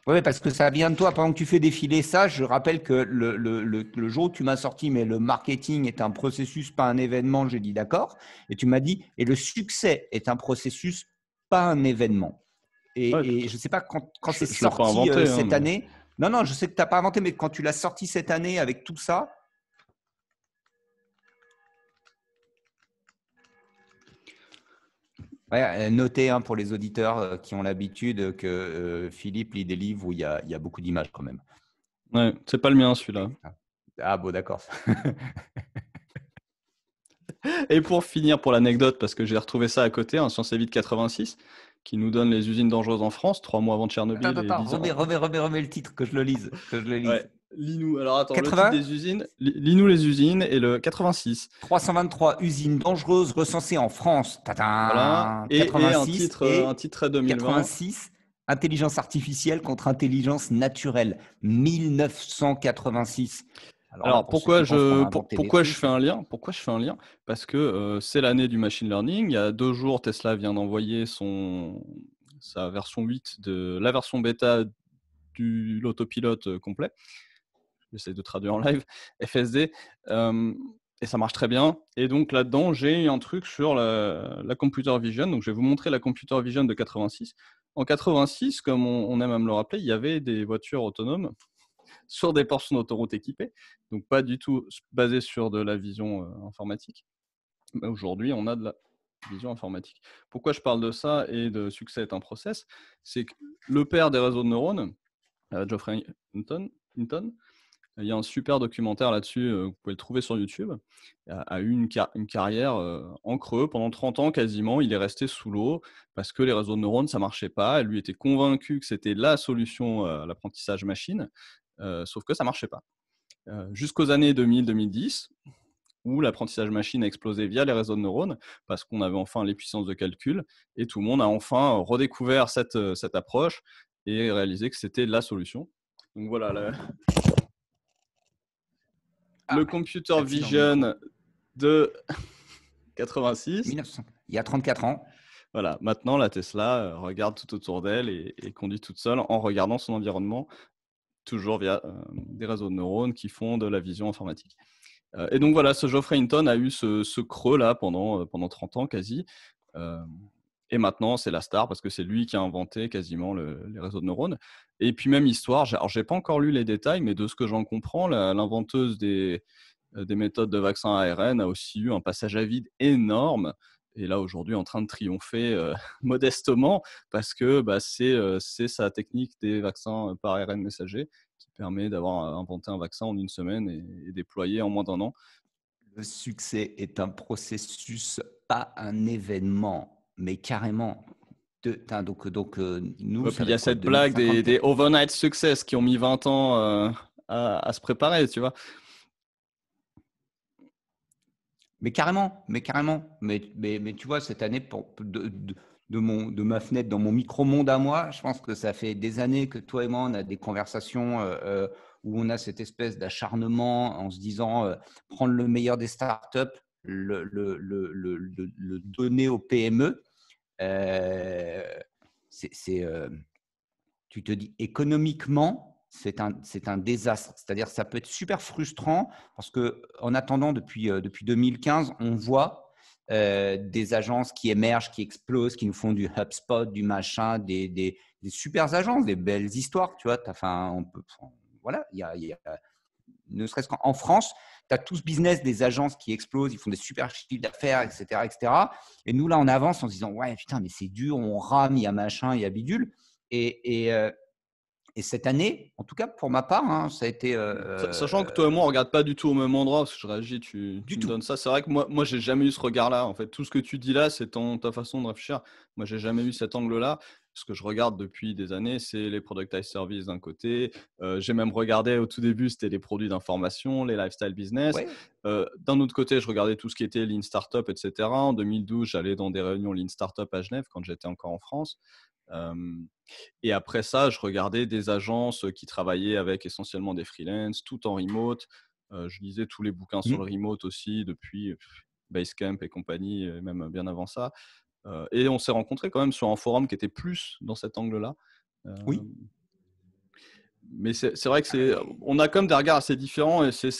Oui, parce que ça vient de toi. Pendant que tu fais défiler ça, je rappelle que le jour où tu m'as sorti, mais le marketing est un processus, pas un événement, j'ai dit d'accord. Et tu m'as dit, et le succès est un processus, pas un événement. Ouais, Et je ne sais pas quand c'est je l'ai pas sorti inventé, hein, cette mais année. Non, non, je sais que tu n'as pas inventé, mais quand tu l'as sorti cette année avec tout ça, ouais, notez pour les auditeurs qui ont l'habitude que Philippe lit des livres où il y a beaucoup d'images quand même. ouais, c'est pas le mien celui-là. Ah bon, d'accord. Et pour finir, pour l'anecdote, parce que j'ai retrouvé ça à côté, un Science et Vie de 86, qui nous donne les usines dangereuses en France, 3 mois avant Tchernobyl et Attends, 10 ans. remets le titre, que je le lise. Que je le Ouais, lise. lis-nous. Alors attends, le titre 80, des usines, lis-nous les usines et le 86. 323 usines dangereuses recensées en France. Voilà. Tadam, Et 86 un et titre très 2020. 86, intelligence artificielle contre intelligence naturelle. 1986. Alors là, Alors pour ceux qui pensent qu'on a inventé des pourquoi je fais trucs, un lien? Pourquoi je fais un lien? Parce que c'est l'année du machine learning. Il y a 2 jours, Tesla vient d'envoyer sa version 8 de la version bêta du l'autopilote complet. J'essaie de traduire en live, FSD, et ça marche très bien. Et donc là-dedans, j'ai un truc sur la computer vision. Donc je vais vous montrer la computer vision de 86. En 86, comme on aime à me le rappeler, il y avait des voitures autonomes sur des portions d'autoroute équipées, donc pas du tout basé sur de la vision informatique. Mais aujourd'hui, on a de la vision informatique. Pourquoi je parle de ça et de succès est un process? C'est que le père des réseaux de neurones, Geoffrey Hinton, il y a un super documentaire là-dessus, vous pouvez le trouver sur YouTube, a eu une carrière en creux pendant 30 ans quasiment. Il est resté sous l'eau parce que les réseaux de neurones, ça marchait pas. Lui était convaincu que c'était la solution à l'apprentissage machine, sauf que ça marchait pas. Jusqu'aux années 2000-2010, où l'apprentissage machine a explosé via les réseaux de neurones, parce qu'on avait enfin les puissances de calcul, et tout le monde a enfin redécouvert cette approche et réalisé que c'était la solution. Donc voilà, le computer accident de micro. vision de 86. 1900, il y a 34 ans. Voilà, maintenant la Tesla regarde tout autour d'elle et conduit toute seule en regardant son environnement, toujours via des réseaux de neurones qui font de la vision informatique. Et donc voilà, ce Geoffrey Hinton a eu ce creux-là pendant 30 ans quasi. Euh, et maintenant, c'est la star parce que c'est lui qui a inventé quasiment les réseaux de neurones. Et puis même histoire, alors j'ai pas encore lu les détails, mais de ce que j'en comprends, l'inventeuse des méthodes de vaccin ARN a aussi eu un passage à vide énorme. Et là, aujourd'hui, en train de triompher modestement parce que c'est sa technique des vaccins par ARN messager qui permet d'avoir inventé un vaccin en une semaine et déployé en moins d'1 an. Le succès est un processus, pas un événement, mais carrément. Donc, nous, Ouais, ça puis il va y a être quoi, cette blague des 2054? overnight success qui ont mis 20 ans à se préparer, tu vois. Mais carrément, mais carrément. Mais tu vois, cette année, de ma fenêtre, dans mon micro-monde à moi, je pense que ça fait des années que toi et moi, on a des conversations où on a cette espèce d'acharnement en se disant prendre le meilleur des startups, le donner aux PME. Euh, tu te dis économiquement, c'est un désastre. C'est-à-dire, ça peut être super frustrant parce que, en attendant, depuis 2015, on voit des agences qui émergent, qui explosent, qui nous font du HubSpot, du machin, des super agences, des belles histoires. Tu vois, voilà, il y a, ne serait-ce qu'en France, tu as tout ce business des agences qui explosent, ils font des super chiffres d'affaires, etc., etc. Et nous, là, on avance en se disant, ouais, putain, mais c'est dur, on rame, il y a machin, il y a bidule. Et cette année, en tout cas pour ma part, hein, ça a été Sachant que toi et moi, on regarde pas du tout au même endroit, parce que je réagis, tu du me tout. donnes ça. C'est vrai que moi j'ai jamais eu ce regard-là. En fait, tout ce que tu dis là, c'est ta façon de réfléchir. Moi, j'ai jamais eu cet angle-là. Ce que je regarde depuis des années, c'est les productized services d'un côté. J'ai même regardé au tout début, c'était les produits d'information, les lifestyle business. Ouais. D'un autre côté, je regardais tout ce qui était Lean Startup, etc. En 2012, j'allais dans des réunions Lean Startup à Genève quand j'étais encore en France. Euh, et après ça, je regardais des agences qui travaillaient avec essentiellement des freelances, tout en remote. Je lisais tous les bouquins sur le Mmh. remote aussi depuis Basecamp et compagnie, et même bien avant ça. Et on s'est rencontrés quand même sur un forum qui était plus dans cet angle-là. Euh, Oui. Mais c'est vrai que on a comme des regards assez différents et c'est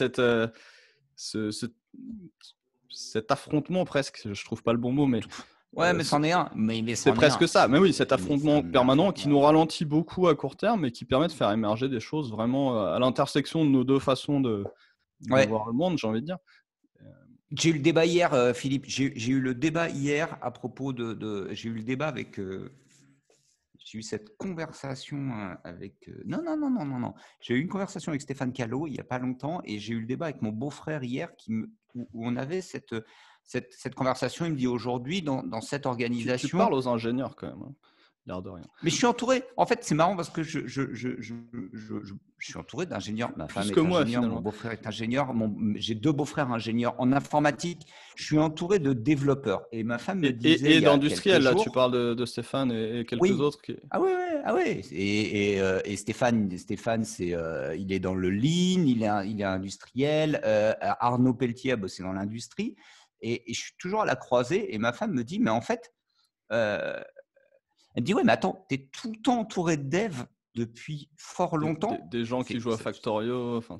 cet affrontement presque, je trouve pas le bon mot, mais Ouais, mais c'en est un. Mais c'est c'en est presque un. ça. Mais oui, cet Mais c'est affrontement un permanent qui nous affrontement. ralentit beaucoup à court terme et qui permet de faire émerger des choses vraiment à l'intersection de nos deux façons de Ouais. voir le monde, j'ai envie de dire. J'ai eu le débat hier, Philippe. J'ai eu le débat hier à propos j'ai eu le débat avec. J'ai eu cette conversation avec. Non, non, non, non, non, non. J'ai eu une conversation avec Stéphane Callot il n'y a pas longtemps et j'ai eu le débat avec mon beau-frère hier où on avait cette conversation. Il me dit aujourd'hui, dans cette Tu organisation. parles aux ingénieurs quand même, hein, l'air de rien. Mais je suis entouré. En fait, c'est marrant parce que je suis entouré d'ingénieurs. Ma femme Plus que est moi ingénieure, mon finalement. beau-frère est ingénieur. J'ai 2 beaux-frères ingénieurs en informatique. Je suis entouré de développeurs. Et ma femme me disait Et il y a quelques d'industriel, là, tu jours. parles de Stéphane et quelques Oui. autres qui. Ah ouais, ouais, ah ouais. Et Stéphane, il est dans le lean, il est industriel. Arnaud Pelletier a bossé dans l'industrie. Et je suis toujours à la croisée. Et ma femme me dit, mais en fait, euh, elle me dit, ouais, mais attends, tu es tout le temps entouré de devs depuis fort longtemps. Des gens qui jouent à Factorio. Enfin,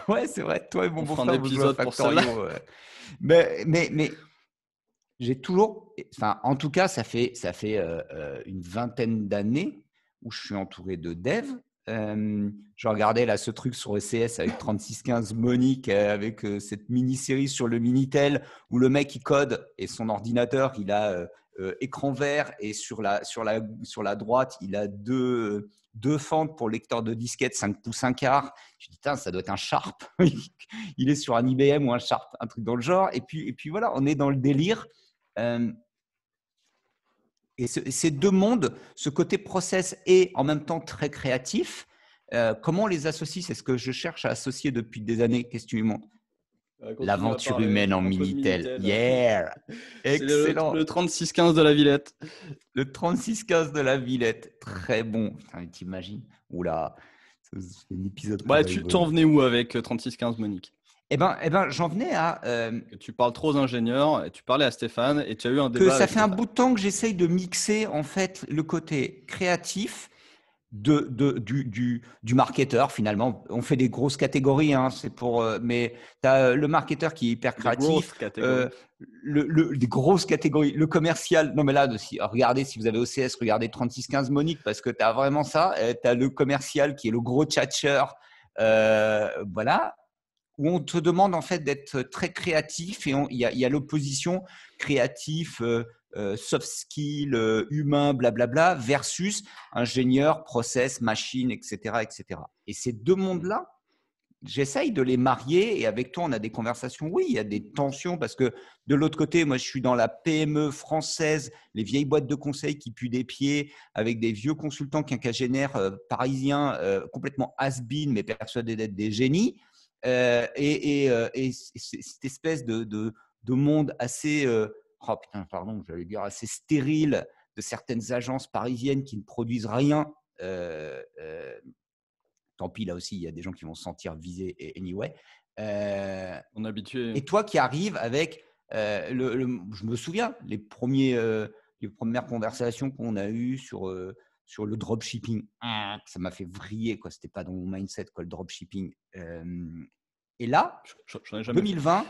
Ouais, c'est vrai. Toi et mon on fera un beau-frère, vous jouez à épisode pour celle-là. Factorio. Mais j'ai toujours, enfin, en tout cas, ça fait une vingtaine d'années où je suis entouré de devs. Je regardais là ce truc sur ECS avec 3615 Monique, avec cette mini-série sur le Minitel où le mec il code et son ordinateur il a écran vert et sur la droite il a deux fentes pour lecteur de disquette 5 pouces 1 quart. Je dis ça doit être un Sharp. Il est sur un IBM ou un Sharp, un truc dans le genre. Et puis voilà, on est dans le délire. Et ces deux mondes, ce côté process et en même temps très créatif, comment on les associe? C'est ce que je cherche à associer depuis des années. Qu'est-ce que tu lui montres? Continue à L'aventure parler humaine en un peu de Minitel. Minitel. Yeah. C'est Excellent. le 3615 de la Villette. Le 3615 de la Villette. Très bon. Putain, t'imagines? Oula, c'est un épisode qu'on Ouais, va tu rigoler. t'en venais où avec 3615 Monique? Eh ben, j'en venais à Que tu parles trop aux ingénieurs, et tu parlais à Stéphane et tu as eu un que débat ça avec fait un Stéphane. bout de temps que j'essaye de mixer en fait le côté créatif du marketeur finalement. On fait des grosses catégories, hein, c'est pour, mais tu as le marketeur qui est hyper Des grosses créatif, catégories. des grosses catégories, le commercial. Non, mais là, regardez, si vous avez OCS, regardez 3615 Monique parce que tu as vraiment ça. Tu as le commercial qui est le gros tchatcheur. Voilà. Où on te demande en fait d'être très créatif et il y a l'opposition créatif, soft skill, humain, blablabla, versus ingénieur, process, machine, etc., etc. Et ces deux mondes-là, j'essaye de les marier et avec toi, on a des conversations. Oui, il y a des tensions parce que de l'autre côté, moi, je suis dans la PME française, les vieilles boîtes de conseil qui puent des pieds avec des vieux consultants quinquagénaires parisiens complètement has-been mais persuadés d'être des génies. Et cette espèce de monde assez, oh putain, pardon, j'allais dire assez stérile de certaines agences parisiennes qui ne produisent rien. Tant pis, là aussi, il y a des gens qui vont se sentir visés anyway. On est habitué. Et toi qui arrives avec, je me souviens, les premières conversations qu'on a eues sur le dropshipping, ça m'a fait vriller, quoi. C'était pas dans mon mindset, quoi, le dropshipping. Et là, J'en ai jamais fait. 2020,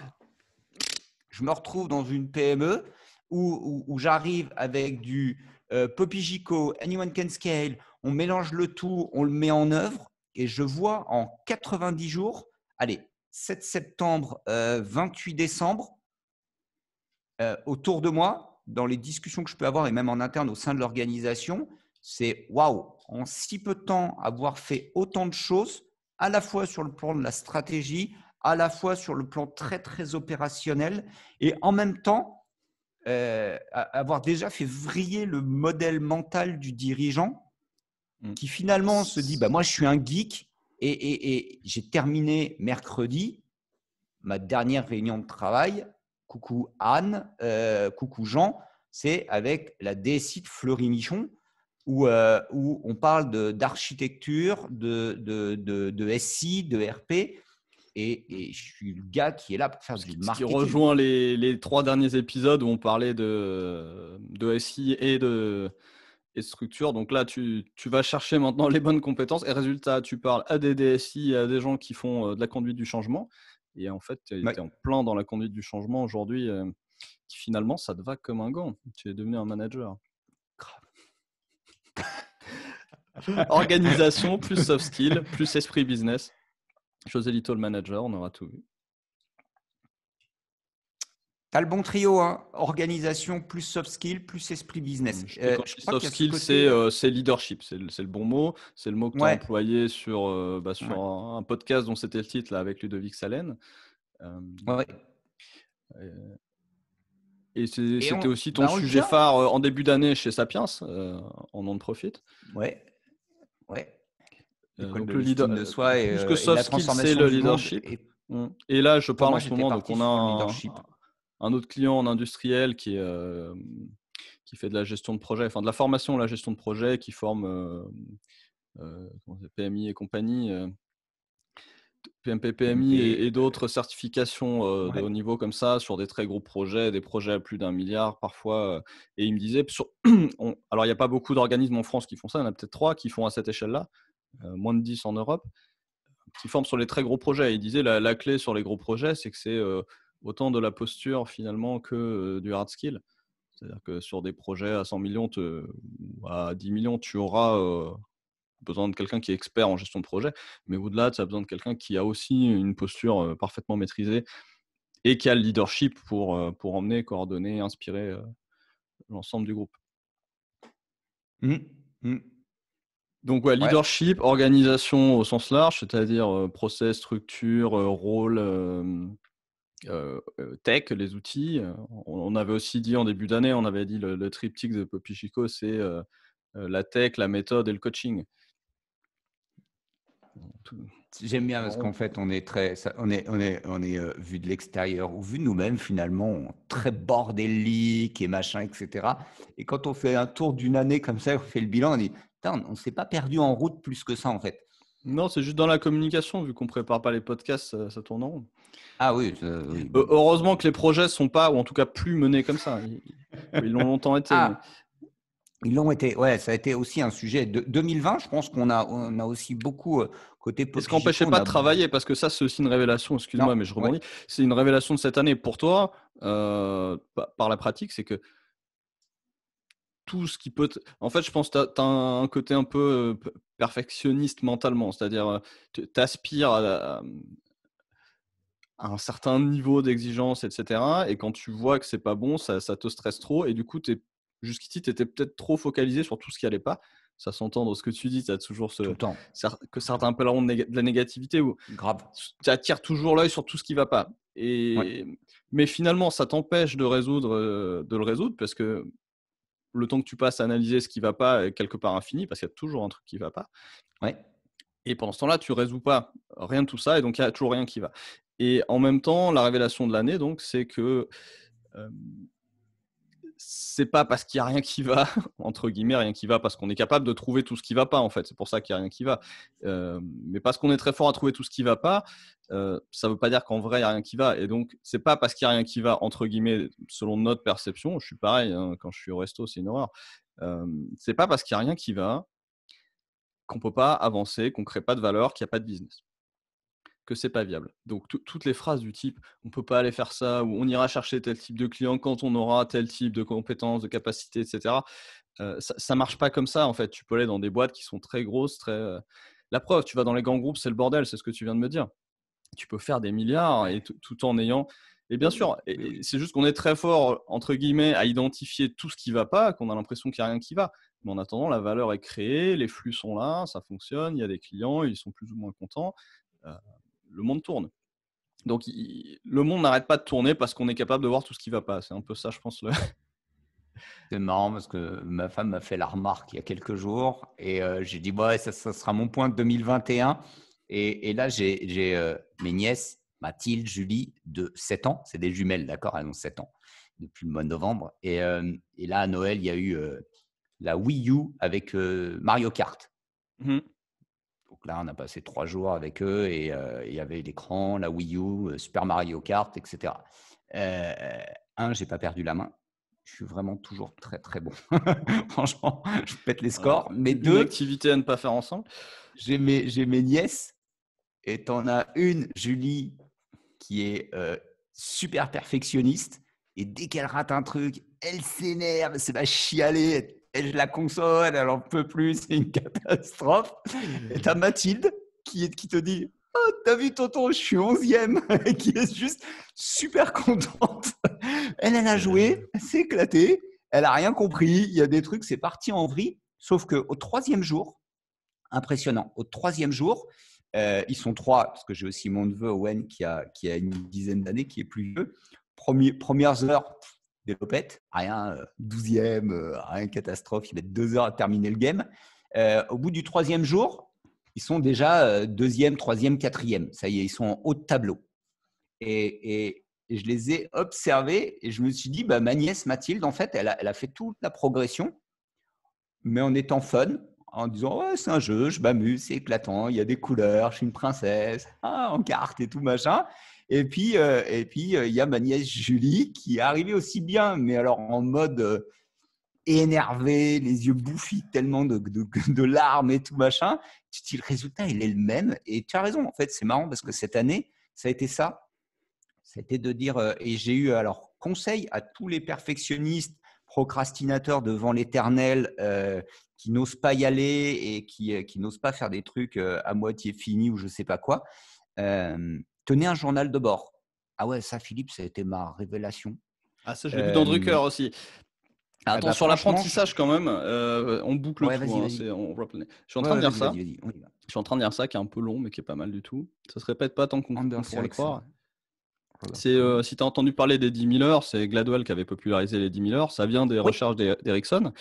je me retrouve dans une PME où j'arrive avec du Poppy Gico, Anyone Can Scale, on mélange le tout, on le met en œuvre et je vois en 90 jours, allez, 7 septembre, 28 décembre, autour de moi, dans les discussions que je peux avoir et même en interne au sein de l'organisation, c'est waouh, en si peu de temps, avoir fait autant de choses, à la fois sur le plan de la stratégie, à la fois sur le plan très, très opérationnel et en même temps, avoir déjà fait vriller le modèle mental du dirigeant qui finalement se dit bah, moi, je suis un geek et j'ai terminé mercredi ma dernière réunion de travail. Coucou Anne, coucou Jean, c'est avec la DSI de Fleury-Michon où on parle d'architecture, de SI, de RP. Et je suis le gars qui est là pour faire du marketing. Ce qui rejoint les 3 derniers épisodes où on parlait de SI et structure. Donc là, tu vas chercher maintenant les bonnes compétences et résultat, tu parles à des DSI, à des gens qui font de la conduite du changement. Et en fait, tu Ouais. es en plein dans la conduite du changement aujourd'hui, qui finalement, ça te va comme un gant. Tu es devenu un manager. Organisation, plus soft skill, plus esprit business. José Lito, le manager, on aura tout vu. Tu as le bon trio, hein. Organisation, plus soft skill, plus esprit business. Et quand Je je dis crois qu'il soft y a ce skill, côté. c'est leadership, c'est le bon mot. C'est le mot que tu as Ouais, employé sur, sur ouais, un podcast dont c'était le titre là, avec Ludovic Salen. Euh, ouais. et Et c'était aussi ton on le sujet tient. phare en début d'année chez Sapiens, en non-profit. Ouais, ouais. L'école Donc de le leader, l'estime de soi plus que et de soft la skill, c'est transformation le du monde. leadership. Et Et là, je pour parle moi, en ce j'étais moment, donc parti on a sur le leadership. un autre client en industriel qui fait de la gestion de projet, enfin de la formation, la gestion de projet, qui forme PMI et compagnie, PMP, PMI PMP. et d'autres certifications de Ouais. haut niveau comme ça, sur des très gros projets, des projets à plus d'1 milliard parfois. Et il me disait, alors il n'y a pas beaucoup d'organismes en France qui font ça, il y en a peut-être 3 qui font à cette échelle-là, moins de 10 en Europe, qui forment sur les très gros projets. Il disait la clé sur les gros projets, c'est que c'est autant de la posture finalement que du hard skill. C'est-à-dire que sur des projets à 100 millions ou à 10 millions, tu auras besoin de quelqu'un qui est expert en gestion de projet. Mais au-delà, tu as besoin de quelqu'un qui a aussi une posture parfaitement maîtrisée et qui a le leadership pour emmener, coordonner, inspirer l'ensemble du groupe. Mmh, mmh. Donc, ouais, Ouais. leadership, organisation au sens large, c'est-à-dire process, structure, rôle, tech, les outils. On avait aussi dit en début d'année, on avait dit le triptyque de Poppy Chico, c'est la tech, la méthode et le coaching. Tout- J'aime bien en parce rond. qu'en fait, on est très, on est vu de l'extérieur ou vu de nous-mêmes finalement, très bordélique et machin, etc. Et quand on fait un tour d'une année comme ça, on fait le bilan, on dit, putain, on s'est pas perdu en route plus que ça en fait. Non, c'est juste dans la communication, vu qu'on prépare pas les podcasts, ça tourne en rond. Ah oui, oui, bon. Heureusement que les projets sont pas, ou en tout cas plus menés comme ça. Ils l'ont longtemps été, mais Ah, ils l'ont été. Ouais, ça a été aussi un sujet. 2020, je pense on a aussi beaucoup, côté ce qui Popigico, n'empêchait on pas de a. travailler, parce que ça, c'est aussi une révélation, Non, excuse-moi, mais je ouais. rebondis, c'est une révélation de cette année pour toi, par la pratique, c'est que tout ce qui peut en fait, je pense que tu as un côté un peu perfectionniste mentalement, c'est-à-dire tu aspires à un certain niveau d'exigence, etc. Et quand tu vois que c'est pas bon, ça te stresse trop. Et du coup, jusqu'ici, tu étais peut-être trop focalisé sur tout ce qui allait pas. Ça s'entend dans ce que tu dis, tu as toujours Tout le temps. que Tout le temps. certains appelleront de la négativité, où Grave. tu attires toujours l'œil sur tout ce qui va pas. Ouais. Mais finalement, ça t'empêche de le résoudre, parce que le temps que tu passes à analyser ce qui va pas est quelque part infini, parce qu'il y a toujours un truc qui va pas. Ouais. Et pendant ce temps-là, tu résous pas rien de tout ça, et donc il y a toujours rien qui va. Et en même temps, la révélation de l'année, donc, c'est que c'est pas parce qu'il y a rien qui va, entre guillemets, rien qui va, parce qu'on est capable de trouver tout ce qui va pas, en fait. C'est pour ça qu'il y a rien qui va. Mais parce qu'on est très fort à trouver tout ce qui va pas, ça veut pas dire qu'en vrai il y a rien qui va. Et donc, c'est pas parce qu'il y a rien qui va, entre guillemets, selon notre perception. Je suis pareil, hein, quand je suis au resto, c'est une horreur. C'est pas parce qu'il y a rien qui va qu'on peut pas avancer, qu'on crée pas de valeur, qu'il y a pas de business, que c'est pas viable. Donc toutes les phrases du type on peut pas aller faire ça, ou on ira chercher tel type de client quand on aura tel type de compétences, de capacités, etc. Ça marche pas comme ça, en fait. Tu peux aller dans des boîtes qui sont très grosses, la preuve, tu vas dans les grands groupes, c'est le bordel, c'est ce que tu viens de me dire. Tu peux faire des milliards et Ouais. tout en ayant. Et Mais bien oui. sûr, Mais oui. c'est juste qu'on est très fort, entre guillemets, à identifier tout ce qui va pas, qu'on a l'impression qu'il n'y a rien qui va. Mais en attendant, la valeur est créée, les flux sont là, ça fonctionne, il y a des clients, ils sont plus ou moins contents. Euh, le monde tourne. Donc, le monde n'arrête pas de tourner parce qu'on est capable de voir tout ce qui va pas. C'est un peu ça, je pense. C'est marrant parce que ma femme m'a fait la remarque il y a quelques jours et j'ai dit ouais, ça sera mon point de 2021. Et là, j'ai mes nièces, Mathilde, Julie, de 7 ans. C'est des jumelles, d'accord? Elles ont 7 ans depuis le mois de novembre. Et là, à Noël, il y a eu la Wii U avec Mario Kart. Mhm. Donc là, on a passé 3 jours avec eux et il y avait l'écran, la Wii U, Super Mario Kart, etc. J'ai pas perdu la main. Je suis vraiment toujours très, très bon. Franchement, je pète les Voilà. scores. Mais Une deux, activité à ne pas faire ensemble. j'ai mes nièces et tu en as une, Julie, qui est super perfectionniste. Et dès qu'elle rate un truc, elle s'énerve, c'est va chialer. Elle, je la console, elle en peut plus, c'est une catastrophe. Et t'as Mathilde qui te dit oh, t'as vu, tonton, je suis 11e, qui est juste super contente. Elle a joué, elle s'est éclatée, elle a rien compris. Il y a des trucs, c'est parti en vrille. Sauf qu'au troisième jour, impressionnant, au troisième jour, ils sont trois, parce que j'ai aussi mon neveu Owen qui a une dizaine d'années, qui est plus vieux. Premières heures, des lopettes, rien, 12e, rien, catastrophe. Ils mettent 2 heures à terminer le game. Au bout du troisième jour, ils sont déjà deuxième, troisième, quatrième. Ça y est, ils sont en haut de tableau. Et je les ai observés et je me suis dit, bah, ma nièce Mathilde, en fait, elle a fait toute la progression, mais en étant fun, en disant ouais, c'est un jeu, je m'amuse, c'est éclatant, il y a des couleurs, je suis une princesse, en carte et tout machin. Et puis, il y a ma nièce Julie qui est arrivée aussi bien, mais alors en mode énervé, les yeux bouffis tellement de larmes et tout machin. Tu te dis, le résultat, il est le même. Et tu as raison, en fait, c'est marrant parce que cette année, ça a été ça. C'était de dire, et j'ai eu alors conseil à tous les perfectionnistes, procrastinateurs devant l'éternel, qui n'osent pas y aller et qui n'osent pas faire des trucs à moitié finis ou je ne sais pas quoi. Tenez un journal de bord. Ah ouais, ça, Philippe, ça a été ma révélation. Ah, ça, je l'ai vu dans Drucker Euh, aussi. bah, Attention, franchement, l'apprentissage quand même, on boucle ouais, tout. vas-y, Hein, vas-y. je suis en train Ouais, de lire vas-y, ça. vas-y, vas-y. On y va. Je suis en train de lire ça, qui est un peu long, mais qui est pas mal du tout. Ça se répète pas tant qu'on Anders pourrait le Ericsson. croire. Robert C'est, Cohen. si tu as entendu parler des 10 000 heures, c'est Gladwell qui avait popularisé les 10 000 heures. Ça vient des Oui. recherches d'Ericsson,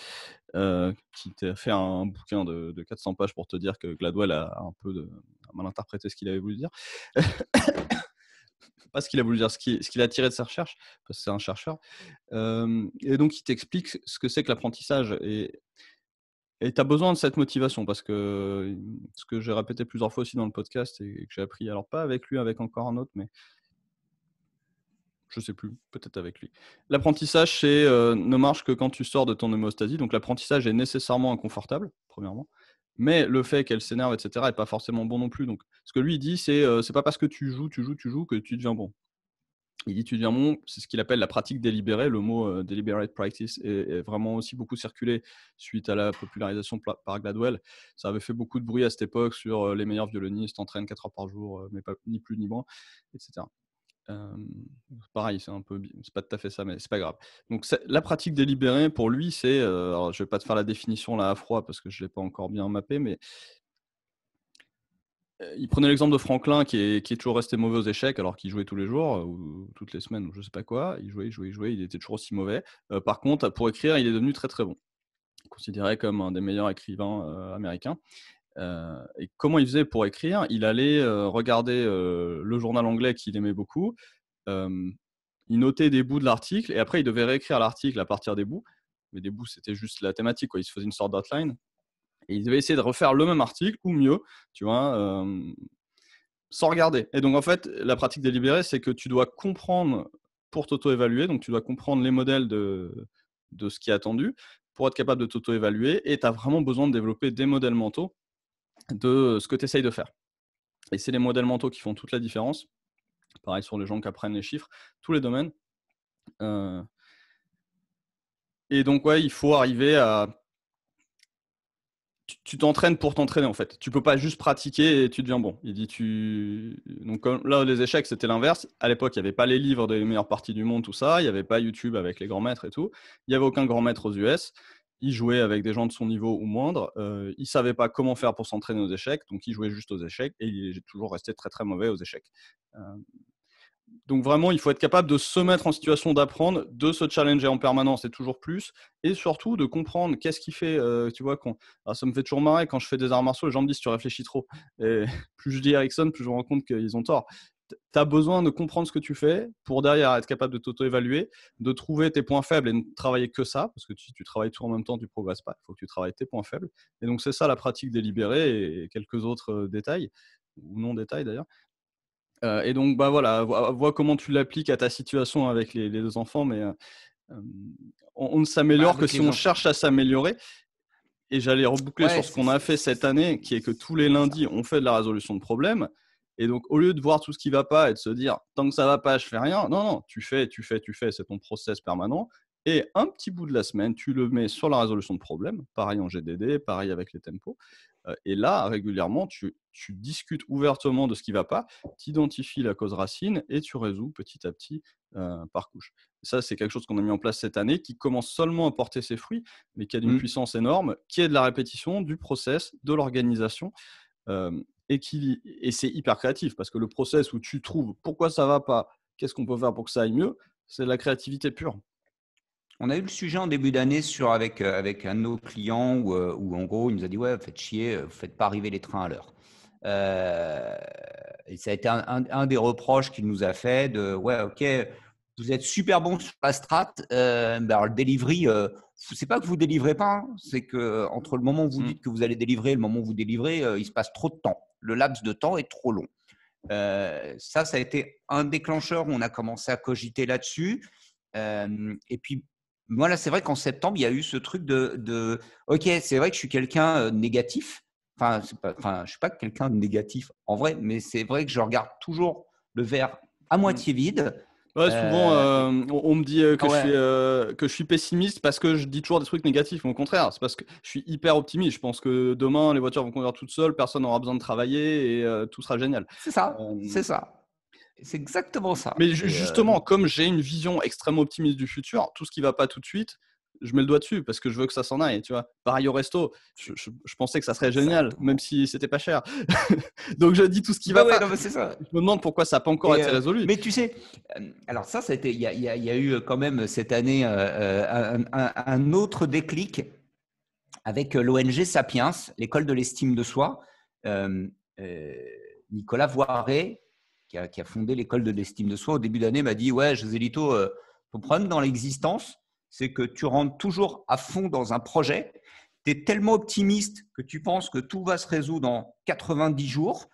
qui t'a fait un bouquin de 400 pages pour te dire que Gladwell a mal interprété ce qu'il avait voulu dire. Pas ce qu'il a voulu dire, ce qu'il a tiré de sa recherche, parce que c'est un chercheur. Et donc, il t'explique ce que c'est que l'apprentissage. Et tu as besoin de cette motivation, parce que ce que j'ai répété plusieurs fois aussi dans le podcast et que j'ai appris, alors pas avec lui, avec encore un autre, mais je sais plus, peut-être avec lui. L'apprentissage, ne marche que quand tu sors de ton hémostasie. Donc l'apprentissage est nécessairement inconfortable, premièrement. Mais le fait qu'elle s'énerve, etc., est pas forcément bon non plus. Donc ce que lui il dit, c'est pas parce que tu joues que tu deviens bon. Il dit tu deviens bon, c'est ce qu'il appelle la pratique délibérée. Le mot deliberate practice est vraiment aussi beaucoup circulé suite à la popularisation par Gladwell. Ça avait fait beaucoup de bruit à cette époque sur les meilleurs violonistes entraînent 4 heures par jour, mais pas, ni plus ni moins, etc. Pareil, c'est pas tout à fait ça, mais c'est pas grave. Donc la pratique délibérée pour lui, alors je vais pas te faire la définition là à froid parce que je l'ai pas encore bien mappé, mais il prenait l'exemple de Franklin qui est toujours resté mauvais aux échecs alors qu'il jouait tous les jours ou toutes les semaines ou je sais pas quoi. Il jouait, il était toujours aussi mauvais. Par contre, pour écrire, il est devenu très très bon. Considéré comme un des meilleurs écrivains américains. Et comment il faisait pour écrire? Il allait regarder le journal anglais qu'il aimait beaucoup. Il notait des bouts de l'article et après il devait réécrire l'article à partir des bouts. Mais des bouts, c'était juste la thématique, quoi. Il se faisait une sorte d'outline et il devait essayer de refaire le même article ou mieux, tu vois, sans regarder. Et donc en fait, la pratique délibérée, c'est que tu dois comprendre pour t'auto-évaluer, donc tu dois comprendre les modèles de ce qui est attendu pour être capable de t'auto-évaluer et tu as vraiment besoin de développer des modèles mentaux de ce que tu essayes de faire. Et c'est les modèles mentaux qui font toute la différence. Pareil sur les gens qui apprennent les chiffres, tous les domaines. Et donc, ouais, il faut arriver à. Tu t'entraînes pour t'entraîner en fait. Tu peux pas juste pratiquer et tu deviens bon. Il dit donc là les échecs c'était l'inverse. À l'époque il y avait pas les livres des meilleures parties du monde tout ça. Il y avait pas YouTube avec les grands maîtres et tout. Il y avait aucun grand maître aux US. Il jouait avec des gens de son niveau ou moindre. Il savait pas comment faire pour s'entraîner aux échecs, donc il jouait juste aux échecs et il est toujours resté très très mauvais aux échecs. Donc vraiment, il faut être capable de se mettre en situation d'apprendre, de se challenger en permanence et toujours plus, et surtout de comprendre qu'est-ce qui fait, tu vois, ça me fait toujours marrer quand je fais des arts martiaux, les gens me disent tu réfléchis trop. Et plus je dis Ericsson, plus je me rends compte qu'ils ont tort. Tu as besoin de comprendre ce que tu fais pour derrière être capable de t'auto-évaluer, de trouver tes points faibles et ne travailler que ça, parce que tu travailles tout en même temps, tu ne progresses pas, il faut que tu travailles tes points faibles. Et donc c'est ça la pratique délibérée et quelques autres détails, ou non détails d'ailleurs. Et donc, bah voilà, vois comment tu l'appliques à ta situation avec les 2 enfants. Mais Euh, on ne s'améliore que Avec si les on enfants. cherche à s'améliorer. Et j'allais reboucler Ouais, sur ce qu'on a fait cette année, qui est que tous les c'est ça. lundis, on fait de la résolution de problèmes. Et donc, au lieu de voir tout ce qui ne va pas et de se dire, tant que ça ne va pas, je fais rien. Non, non, tu fais, c'est ton process permanent. Et un petit bout de la semaine, tu le mets sur la résolution de problèmes. Pareil en GDD, pareil avec les tempos. Et là, régulièrement, tu discutes ouvertement de ce qui ne va pas, tu identifies la cause racine et tu résous petit à petit par couche. Ça, c'est quelque chose qu'on a mis en place cette année qui commence seulement à porter ses fruits, mais qui a d'une puissance énorme, qui est de la répétition, du process, de l'organisation. Et c'est hyper créatif parce que le process où tu trouves pourquoi ça va pas, qu'est-ce qu'on peut faire pour que ça aille mieux, c'est de la créativité pure. On a eu le sujet en début d'année avec un de nos clients où en gros, il nous a dit: «Ouais, vous faites chier, vous faites pas arriver les trains à l'heure». Heu et ça a été un des reproches qu'il nous a fait de: «Ouais, OK, vous êtes super bon sur la strat, alors le delivery, c'est pas que vous délivrez pas, hein, c'est qu'entre le moment où vous Mm. dites que vous allez délivrer et le moment où vous délivrez, il se passe trop de temps. Le laps de temps est trop long». Ça a été un déclencheur où on a commencé à cogiter là-dessus. Et puis, moi, là, c'est vrai qu'en septembre, il y a eu ce truc de OK, c'est vrai que je suis quelqu'un de négatif. Enfin, je suis pas quelqu'un de négatif en vrai, mais c'est vrai que je regarde toujours le verre à Mm. moitié vide. Ouais, souvent, Et on me dit ah ouais, que je suis pessimiste parce que je dis toujours des trucs négatifs. Mais au contraire, c'est parce que je suis hyper optimiste. Je pense que demain, les voitures vont conduire toutes seules, personne n'aura besoin de travailler et tout sera génial. c'est ça, Euh, c'est ça. C'est exactement Mais ça. Et justement, donc, comme j'ai une vision extrêmement optimiste du futur, tout ce qui va pas tout de suite, je mets le doigt dessus parce que je veux que ça s'en aille, tu vois. Pareil au resto, c'est je pensais que ça c'est serait génial, même exactement. si c'était pas cher. Donc je dis tout ce qui Bah va ouais, pas. non, mais c'est ça. Je me demande pourquoi ça n'a pas encore Et été résolu. mais tu sais, alors ça a été il y a eu quand même cette année, un autre déclic avec, l'ONG Sapiens, l'école de l'estime de soi. Hem, heu, Nicolas Voiré, qui a fondé l'école de l'estime de soi, au début d'année, m'a dit: «Ouais, Joselito, ton problème dans l'existence, c'est que tu rentres toujours à fond dans un projet. Tu es tellement optimiste que tu penses que tout va se résoudre en 90 jours.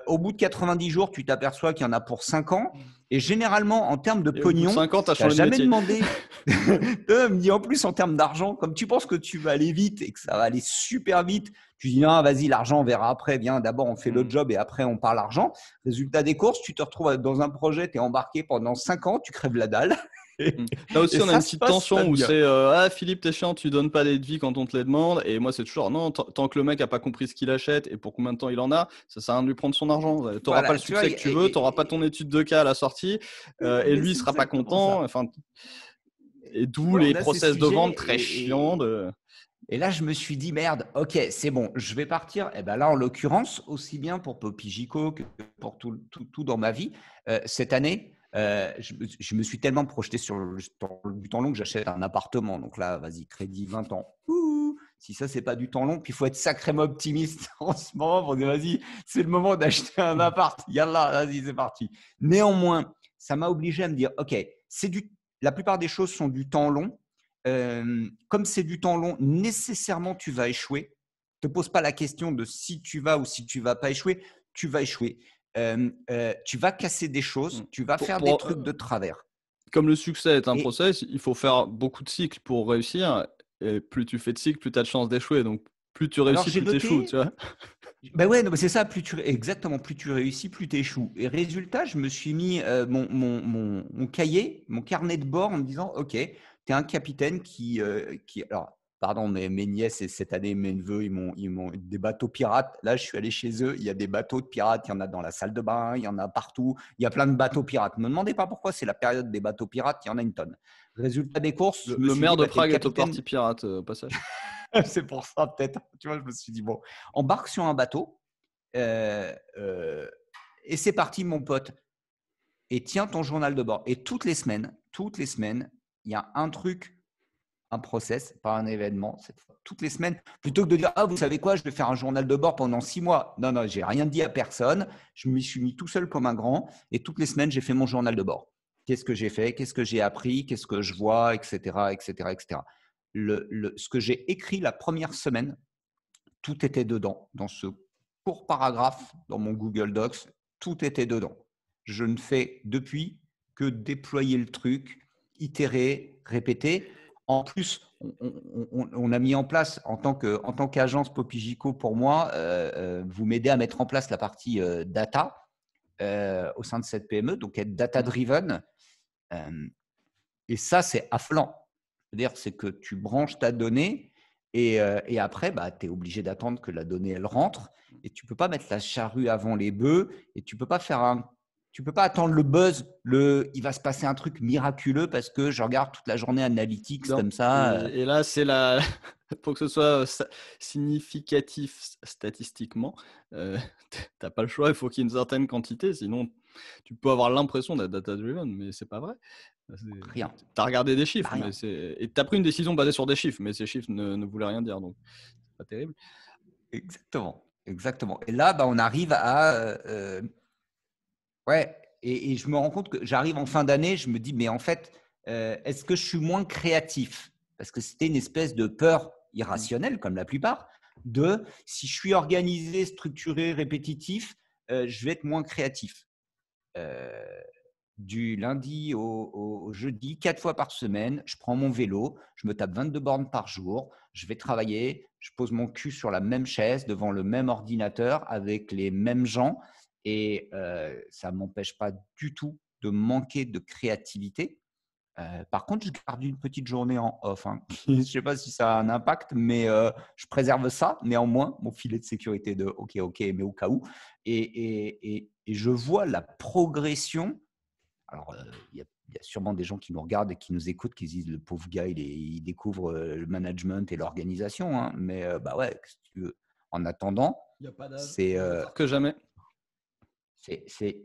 Au bout de 90 jours, tu t'aperçois qu'il y en a pour 5 ans. Et généralement, en termes de Et au bout de pognon, 5 ans, tu as tu n'as changé de jamais métier. demandé. Ni en plus, en termes d'argent, comme tu penses que tu vas aller vite et que ça va aller super vite, tu dis non, vas-y, l'argent, on verra après. Viens, d'abord, on fait le Mm. job et après, on parle argent. Résultat des courses, tu te retrouves dans un projet, tu es embarqué pendant 5 ans, tu crèves la dalle. Mm. Là aussi, Et on a ça une se petite passe pas tension où bien. c'est ah Philippe, t'es chiant, tu donnes pas des devis quand on te les demande. Et moi, c'est toujours non, tant que le mec a pas compris ce qu'il achète et pour combien de temps il en a, ça sert à rien de lui prendre son argent. T'auras pas le Voilà, tu vois, succès que tu veux, t'auras pas ton étude de cas à la sortie, et mais lui, il c'est sera pas exactement content. ça. Enfin, et Tu d'où vois, les on a ces process de vente sujets très chiants. et là, je me suis dit, merde, ok, c'est bon, je vais partir. Et ben là, en l'occurrence, aussi bien pour Poppy Gico que pour tout dans ma vie, cette année, je me suis tellement projeté sur le du temps long que j'achète un appartement. Donc là, vas-y, crédit 20 ans. Ouh, si ça, c'est pas du temps long, puis il faut être sacrément optimiste en ce moment pour dire, vas-y, c'est le moment d'acheter un appart. Yallah, vas-y, c'est parti. Néanmoins, ça m'a obligé à me dire, ok, la plupart des choses sont du temps long. Comme c'est du temps long, nécessairement tu vas échouer. Ne te pose pas la question de si tu vas ou si tu vas pas échouer, tu vas échouer. Tu vas casser des choses, tu vas Pour, faire des pour, trucs de travers. Comme le succès est un Et process, il faut faire beaucoup de cycles pour réussir. Et plus tu fais de cycles, plus tu as de chances d'échouer. Donc, plus tu alors réussis, j'ai plus tu échoues, tu noté, vois. ben ouais, non, c'est ça, exactement, plus tu réussis, plus tu échoues. Et résultat, je me suis mis mon cahier, mon carnet de bord en me disant, OK, tu es un capitaine alors, pardon, mes nièces et cette année, mes neveux, ils m'ont des bateaux pirates. Là, je suis allé chez eux, il y a des bateaux de pirates, il y en a dans la salle de bain, il y en a partout, il y a plein de bateaux pirates. Ne me demandez pas pourquoi, c'est la période des bateaux pirates, il y en a une tonne. Résultat des courses, je me Le suis maire dit, de bah, tu es le Prague est au capitaine. parti pirate, au passage. C'est pour ça, peut-être. Tu vois, je me suis dit, bon, embarque sur un bateau. Euh, euh, et c'est parti, mon pote. Et tiens ton journal de bord. Et toutes les semaines, il y a un truc, un process, pas un événement, cette fois. Toutes les semaines, plutôt que de dire, ah, vous savez quoi, je vais faire un journal de bord pendant 6 mois. Non, non, j'ai rien dit à personne. Je me suis mis tout seul comme un grand. Et toutes les semaines, j'ai fait mon journal de bord. Qu'est-ce que j'ai fait? Qu'est-ce que j'ai appris? Qu'est-ce que je vois? Etc., etc., etc. Ce que j'ai écrit la première semaine, tout était dedans. Dans ce court paragraphe, dans mon Google Docs, tout était dedans. Je ne fais depuis que déployer le truc. itérer, répéter. En plus, on a mis en place, en tant qu'agence Popigico, pour moi, vous m'aidez à mettre en place la partie data au sein de cette PME, donc être data-driven. Et ça, c'est affolant. C'est-à-dire, c'est que tu branches ta donnée et après, bah, tu es obligé d'attendre que la donnée, elle rentre. Et tu ne peux pas mettre la charrue avant les bœufs et tu ne peux pas tu peux pas attendre le buzz, il va se passer un truc miraculeux parce que je regarde toute la journée Analytics Non. comme ça. Et là, pour que ce soit significatif statistiquement, t'as pas le choix, il faut qu'il y ait une certaine quantité, sinon tu peux avoir l'impression d'être data-driven, mais c'est pas vrai. Rien. T'as regardé des chiffres, Rien. et t'as pris une décision basée sur des chiffres, mais ces chiffres ne voulaient rien dire, donc c'est pas terrible. Exactement. Exactement. Et là, bah, on arrive à… ouais, et je me rends compte que j'arrive en fin d'année, je me dis, mais en fait, est-ce que je suis moins créatif? Parce que c'était une espèce de peur irrationnelle, comme la plupart, de si je suis organisé, structuré, répétitif, je vais être moins créatif. Du lundi au jeudi, 4 fois par semaine, je prends mon vélo, je me tape 22 bornes par jour, je vais travailler, je pose mon cul sur la même chaise, devant le même ordinateur, avec les mêmes gens, et ça ne m'empêche pas du tout de manquer de créativité. Par contre, je garde une petite journée en off, hein. Je ne sais pas si ça a un impact, mais je préserve ça, néanmoins, mon filet de sécurité de OK, mais au cas où. Et je vois la progression. Alors, il y a sûrement des gens qui nous regardent et qui nous écoutent, qui se disent le pauvre gars, il découvre le management et l'organisation, hein. Mais bah ouais, qu'est-ce que tu veux. En attendant, Il n'y a pas d'âge, c'est mieux tard que jamais. c'est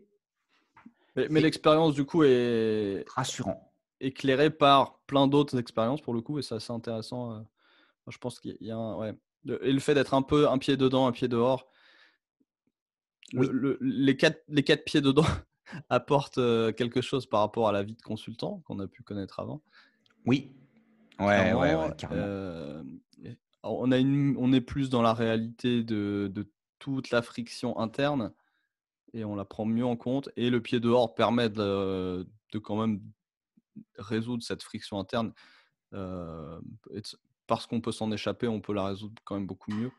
Mais l'expérience, du coup, est rassurant. éclairée par plein d'autres expériences, pour le coup, et c'est assez intéressant. Je pense qu'il y a ouais. Et le fait d'être un peu un pied dedans, un pied dehors, Oui, les quatre pieds dedans apportent quelque chose par rapport à la vie de consultant qu'on a pu connaître avant. oui, Clairement, carrément. on est plus dans la réalité de toute la friction interne et on la prend mieux en compte. Et le pied dehors permet de quand même résoudre cette friction interne. Parce qu'on peut s'en échapper, on peut la résoudre quand même beaucoup mieux,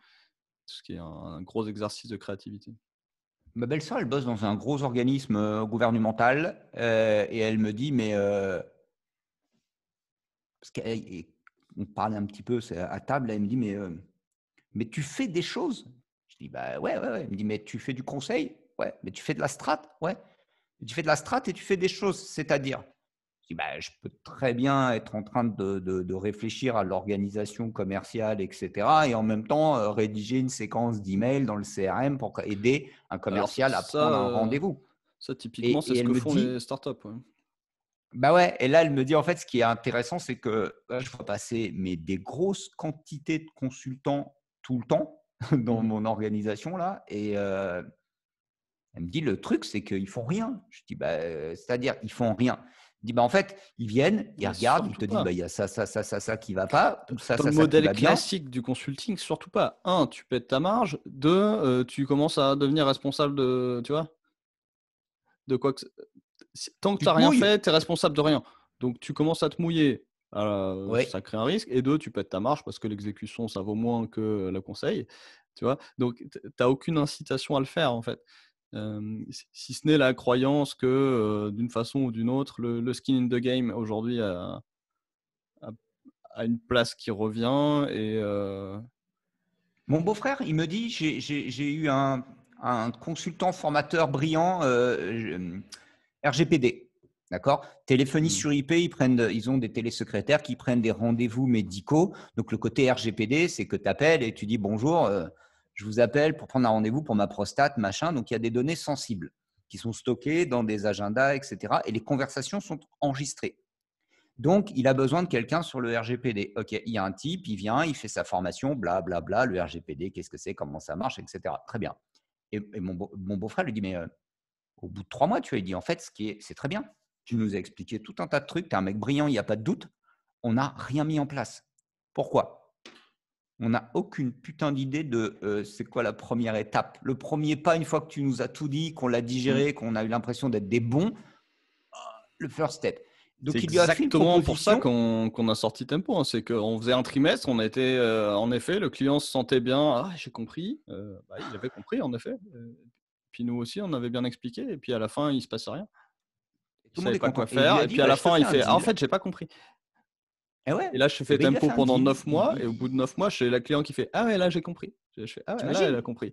ce qui est un gros exercice de créativité. Ma belle-sœur, elle bosse dans un gros organisme gouvernemental et elle me dit, mais parce qu'on parlait un petit peu à table, elle me dit, mais tu fais des choses? Je dis, bah ouais. Elle me dit, mais tu fais du conseil? Ouais. Mais tu fais de la strat? Ouais. Tu fais de la strat et tu fais des choses, c'est-à-dire? Je dis, bah, je peux très bien être en train de réfléchir à l'organisation commerciale, etc. Et en même temps, rédiger une séquence d'emails dans le CRM pour aider un Alors commercial à prendre un rendez-vous. ça typiquement, c'est Et ce elle que me font les dit, startups. Ouais. bah ouais, et là, elle me dit, en fait, ce qui est intéressant, c'est que je vois passer des grosses quantités de consultants tout le temps dans mon organisation là. Et elle me dit, le truc, c'est qu'ils font rien. Je dis, bah, c'est-à-dire, ils font rien. Elle dit, bah, en fait, ils viennent, ils Mais regardent, ils surtout te disent, pas. bah, il y a ça qui va pas, ou Dans le ça qui modèle va bien. classique du consulting, surtout pas. Un, tu pètes ta marge. Deux, tu commences à devenir responsable de, tu vois, de quoi que tant que tu Tu n'as te rien mouilles. fait, tu es responsable de rien. Donc tu commences à te mouiller. Oui. Ça crée un risque. Et deux, tu pètes ta marge parce que l'exécution, ça vaut moins que le conseil. Tu vois, donc tu n'as aucune incitation à le faire, en fait. Si ce n'est la croyance que d'une façon ou d'une autre, le skin in the game aujourd'hui a une place qui revient. Et Mon beau-frère, il me dit, j'ai eu un consultant formateur brillant, RGPD. D'accord. Téléphonie sur IP, ils ont des télésecrétaires qui prennent des rendez-vous médicaux. Donc, le côté RGPD, c'est que tu appelles et tu dis bonjour, je vous appelle pour prendre un rendez-vous pour ma prostate, machin. Donc, il y a des données sensibles qui sont stockées dans des agendas, etc. Et les conversations sont enregistrées. Donc, il a besoin de quelqu'un sur le RGPD. OK, il y a un type, il vient, il fait sa formation, blablabla, le RGPD, qu'est-ce que c'est, comment ça marche, etc. Très bien. Et mon beau-frère lui dit, mais au bout de 3 mois, tu as dit, en fait, c'est très bien. Tu nous as expliqué tout un tas de trucs, tu es un mec brillant, il n'y a pas de doute. On n'a rien mis en place. Pourquoi? On n'a aucune putain d'idée de c'est quoi la première étape. Le premier pas, une fois que tu nous as tout dit, qu'on l'a digéré, qu'on a eu l'impression d'être des bons, le first step. C'est Donc, il lui a fait une exactement pour ça proposition. qu'on a sorti Tempo, hein. C'est qu'on faisait un trimestre, on a été, en effet, le client se sentait bien. Ah, j'ai compris. Bah, il avait compris, en effet. Puis nous aussi, on avait bien expliqué. Et puis à la fin, il se passait rien. Il Tout le monde savait est pas content. quoi Et il lui faire. a Et dit, puis à bah, la je te fin, fais il un fait: ah, en deal. fait, j'ai pas compris. Et ouais. Et là, je Et fais ben, il lui a Tempo fait un pendant deal. 9 mois. Et au bout de 9 mois, j'ai la client qui fait: ah ouais, là, j'ai compris. Je fais: ah ouais, là, elle T'imagines? a compris.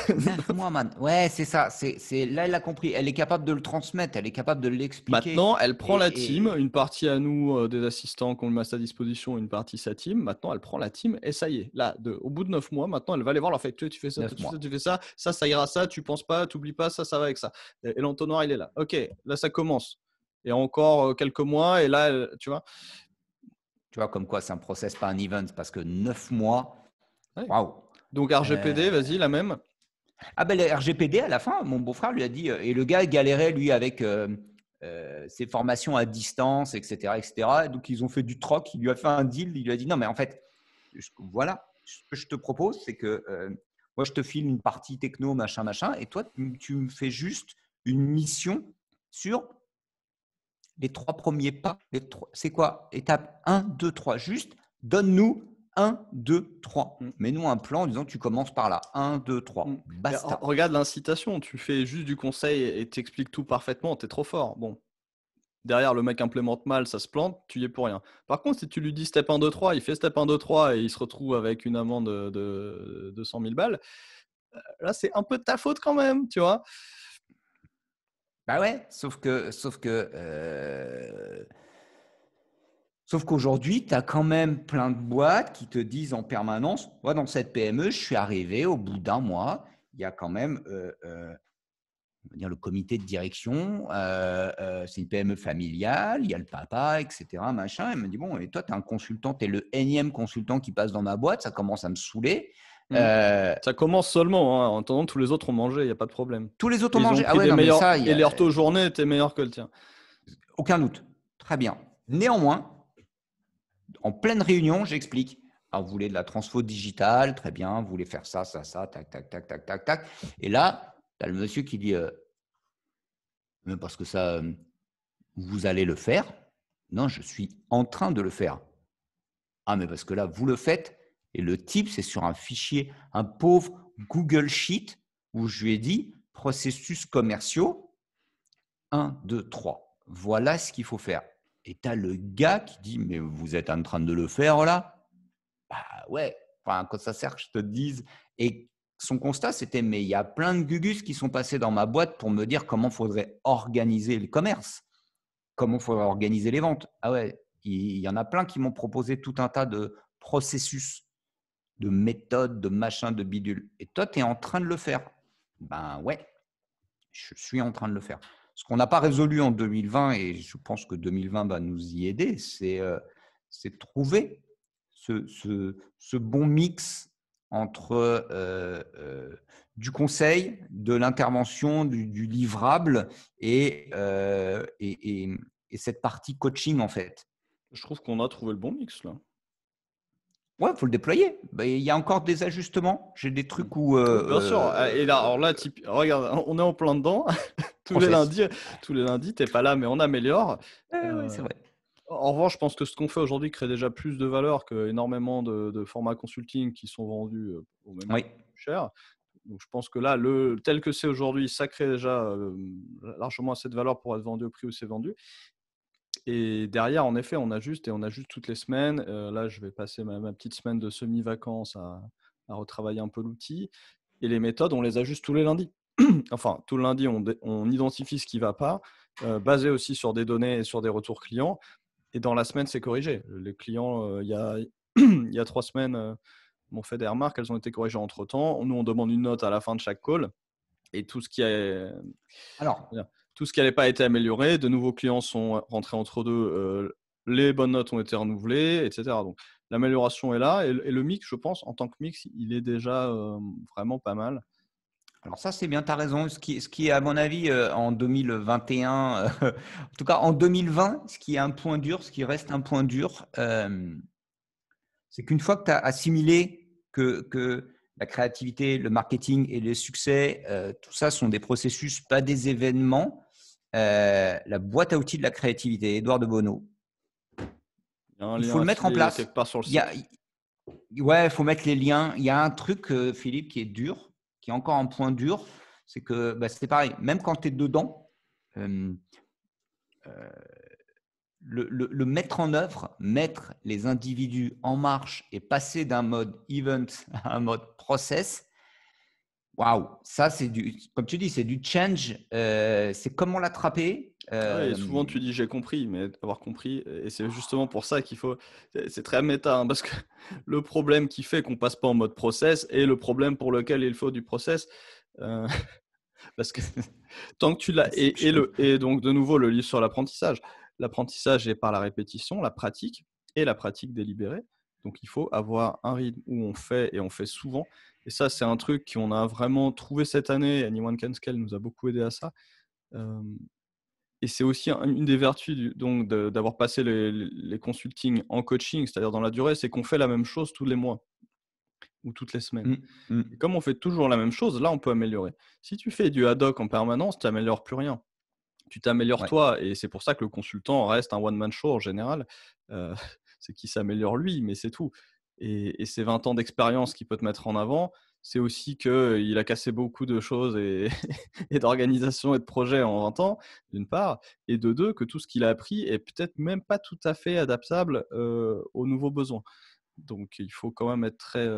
9 mois, man. Ouais, c'est ça. Là, elle a compris. Elle est capable de le transmettre. Elle est capable de l'expliquer. Maintenant, elle prend la team, Et une partie à nous, des assistants qu'on met à sa disposition, une partie sa team. Maintenant, elle prend la team et ça y est, là, au bout de 9 mois, maintenant, elle va aller voir, leur fait: tu fais ça, toi, 9 tu fais ça, mois. tu fais ça, ça ira, ça, tu penses pas, tu oublies pas, ça va avec ça. Et l'entonnoir, il est là. Ok, là, ça commence. Et encore quelques mois, et là, tu vois. Tu vois, comme quoi c'est un process, pas un event, parce que 9 mois, Ouais. waouh! Donc, RGPD, Euh, vas-y, la même. Ah ben, le RGPD, à la fin, mon beau-frère lui a dit, et le gars galérait, lui, avec ses formations à distance, etc., etc. Et donc, ils ont fait du troc, il lui a fait un deal, il lui a dit, non, mais en fait, voilà, ce que je te propose, c'est que moi, je te file une partie techno, machin, machin, et toi, tu me fais juste une mission sur les 3 premiers pas. C'est quoi? Étape 1, 2, 3. Juste, donne-nous 1, 2, 3. Mm. Mets-nous un plan en disant, tu commences par là. 1, 2, Mm. 3. Mais Basta. regarde l'incitation, tu fais juste du conseil et t'expliques tout parfaitement, t'es trop fort. Bon, derrière, le mec implémente mal, ça se plante, tu y es pour rien. Par contre, si tu lui dis step 1, 2, 3, il fait step 1, 2, 3 et il se retrouve avec une amende de 200 000 balles, là, c'est un peu de ta faute quand même, tu vois. Bah ouais, sauf qu'aujourd'hui, tu as quand même plein de boîtes qui te disent en permanence, moi, dans cette PME, je suis arrivé au bout d'un mois, il y a quand même on va dire le comité de direction, c'est une PME familiale, il y a le papa, etc. Machin. Elle me dit, bon, et toi, tu es un consultant, tu es le énième consultant qui passe dans ma boîte, ça commence à me saouler. Mm. Ça commence seulement, hein. En attendant, tous les autres ont mangé, il n'y a pas de problème. Tous les autres Et ont ils ont mangé. Ah pris ouais, des non, mais meilleurs. ça, Et leur taux journée était meilleur que le tien. aucun doute. Très bien. Néanmoins, en pleine réunion, j'explique. Alors, vous voulez de la transfo digitale, très bien, vous voulez faire ça, ça, ça, tac, tac, tac, tac, tac, tac. Et là, tu as le monsieur qui dit, mais parce que ça, vous allez le faire. Non, je suis en train de le faire. Ah, mais parce que là, vous le faites. Et le type, c'est sur un fichier, un pauvre Google Sheet où je lui ai dit processus commerciaux 1, 2, 3. Voilà ce qu'il faut faire. Et tu as le gars qui dit, mais vous êtes en train de le faire là? Bah ouais, enfin, quand ça sert que je te dise. Et son constat, c'était, mais il y a plein de gugus qui sont passés dans ma boîte pour me dire comment il faudrait organiser le commerce, comment il faudrait organiser les ventes. Ah ouais, il y en a plein qui m'ont proposé tout un tas de processus, de méthodes, de machins, de bidules. Et toi, tu es en train de le faire. Ben ouais, je suis en train de le faire. Ce qu'on n'a pas résolu en 2020, et je pense que 2020 va nous y aider, c'est trouver ce bon mix entre du conseil, de l'intervention, du livrable et cette partie coaching en fait. Je trouve qu'on a trouvé le bon mix là. Ouais, il faut le déployer. Ben, il y a encore des ajustements. J'ai des Mm. trucs où Oui, bien sûr. Et là, alors là, regarde, on est en plein dedans. tous les process. lundis, tous les lundis, t'es pas là, mais on améliore. Ouais, c'est Euh, vrai. En revanche, je pense que ce qu'on fait aujourd'hui crée déjà plus de valeur qu'énormément de formats consulting qui sont vendus au même Oui. plus cher. Donc, je pense que là, tel que c'est aujourd'hui, ça crée déjà largement assez de valeur pour être vendu au prix où c'est vendu. Et derrière, en effet, on ajuste et on ajuste toutes les semaines. Là, je vais passer ma petite semaine de semi-vacances à retravailler un peu l'outil. Et les méthodes, on les ajuste tous les lundis. Enfin, tout le lundi, on identifie ce qui ne va pas, basé aussi sur des données et sur des retours clients. Et dans la semaine, c'est corrigé. Les clients, il y a 3 semaines, m'ont fait des remarques. Elles ont été corrigées entre-temps. Nous, on demande une note à la fin de chaque call. Et tout ce qui est Alors, tout ce qui n'avait pas été amélioré, de nouveaux clients sont rentrés entre deux, les bonnes notes ont été renouvelées, etc. Donc l'amélioration est là et le mix, je pense, en tant que mix, il est déjà vraiment pas mal. Alors ça, c'est bien, tu as raison. Ce qui est, à mon avis, en 2021, en tout cas en 2020, ce qui est un point dur, ce qui reste un point dur, c'est qu'une fois que tu as assimilé que la créativité, le marketing et le succès, tout ça sont des processus, pas des événements, La boîte à outils de la créativité, Édouard de Bono. Il y a un Il faut lien le mettre en affilié place. quelque part sur le Il y a, site. ouais, il faut mettre les liens. Il y a un truc, Philippe, qui est dur, qui est encore un point dur, c'est que c'est pareil. Même quand tu es dedans, euh, le mettre en œuvre, mettre les individus en marche et passer d'un mode event à un mode process, waouh, ça c'est comme tu dis, c'est du change. C'est comment l'attraper. Ouais, et souvent tu dis j'ai compris, mais avoir compris, et c'est justement pour ça qu'il faut. C'est très méta, hein, parce que le problème qui fait qu'on passe pas en mode process et le problème pour lequel il faut du process, euh, parce que tant que tu l'as. c'est chaud. Et donc, de nouveau, le livre sur l'apprentissage. L'apprentissage est par la répétition, la pratique et la pratique délibérée. Donc, il faut avoir un rythme où on fait et on fait souvent. Et ça, c'est un truc qu'on a vraiment trouvé cette année. Anyone Can Scale nous a beaucoup aidé à ça. Et c'est aussi une des vertus donc d'avoir passé les consultings en coaching, c'est-à-dire dans la durée, c'est qu'on fait la même chose tous les mois ou toutes les semaines. Et comme on fait toujours la même chose, là, on peut améliorer. Si tu fais du ad hoc en permanence, tu n'améliores plus rien. Tu t'améliores Ouais. toi. Et c'est pour ça que le consultant reste un one-man show en général. Euh, c'est qu'il s'améliore lui, mais c'est tout. Et ces 20 ans d'expérience qu'il peut te mettre en avant, c'est aussi qu'il a cassé beaucoup de choses et, et d'organisation et de projets en 20 ans, d'une part. Et de deux, que tout ce qu'il a appris est peut-être même pas tout à fait adaptable aux nouveaux besoins. Donc, il faut quand même être très…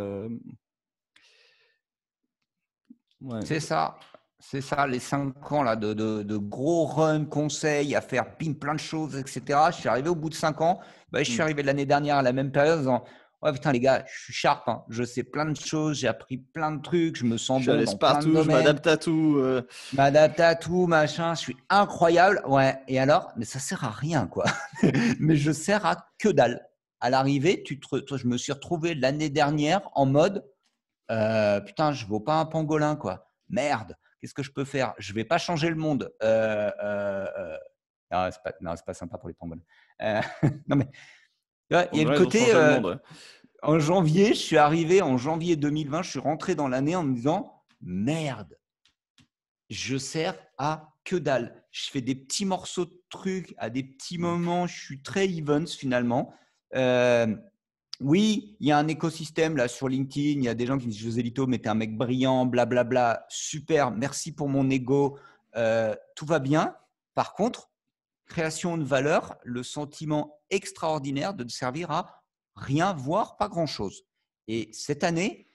ouais. C'est ça. C'est ça, les 5 ans là, de gros run, conseils, à faire plein de choses, etc. Je suis arrivé au bout de 5 ans. Je suis arrivé l'année dernière à la même période en disant ouais, putain, les gars, je suis sharp. Hein. Je sais plein de choses, j'ai appris plein de trucs, je me Je sens suis à bon dans plein de partout, je domaines. m'adapte à tout. Je m'adapte à tout, machin. Je suis incroyable. Ouais. Et alors, mais ça sert à rien, quoi. Mais je sers à que dalle. À l'arrivée, je me suis retrouvé l'année dernière en mode putain, je vaux pas un pangolin, quoi. Merde, qu'est-ce que je peux faire? Je vais pas changer le monde. Non, c'est pas sympa pour les pangolins. Non, mais il y a le Là, ils ont côté, changé le monde. Ouais. en janvier, je suis arrivé en janvier 2020, je suis rentré dans l'année en me disant, merde, je sers à que dalle. Je fais des petits morceaux de trucs à des petits moments, je suis très events finalement. Oui, il y a un écosystème là sur LinkedIn. Il y a des gens qui me disent Joselito, mais t'es un mec brillant, blablabla. Super, merci pour mon ego. Tout va bien. Par contre, création de valeur, le sentiment extraordinaire de ne servir à rien, voire pas grand-chose. Et cette année,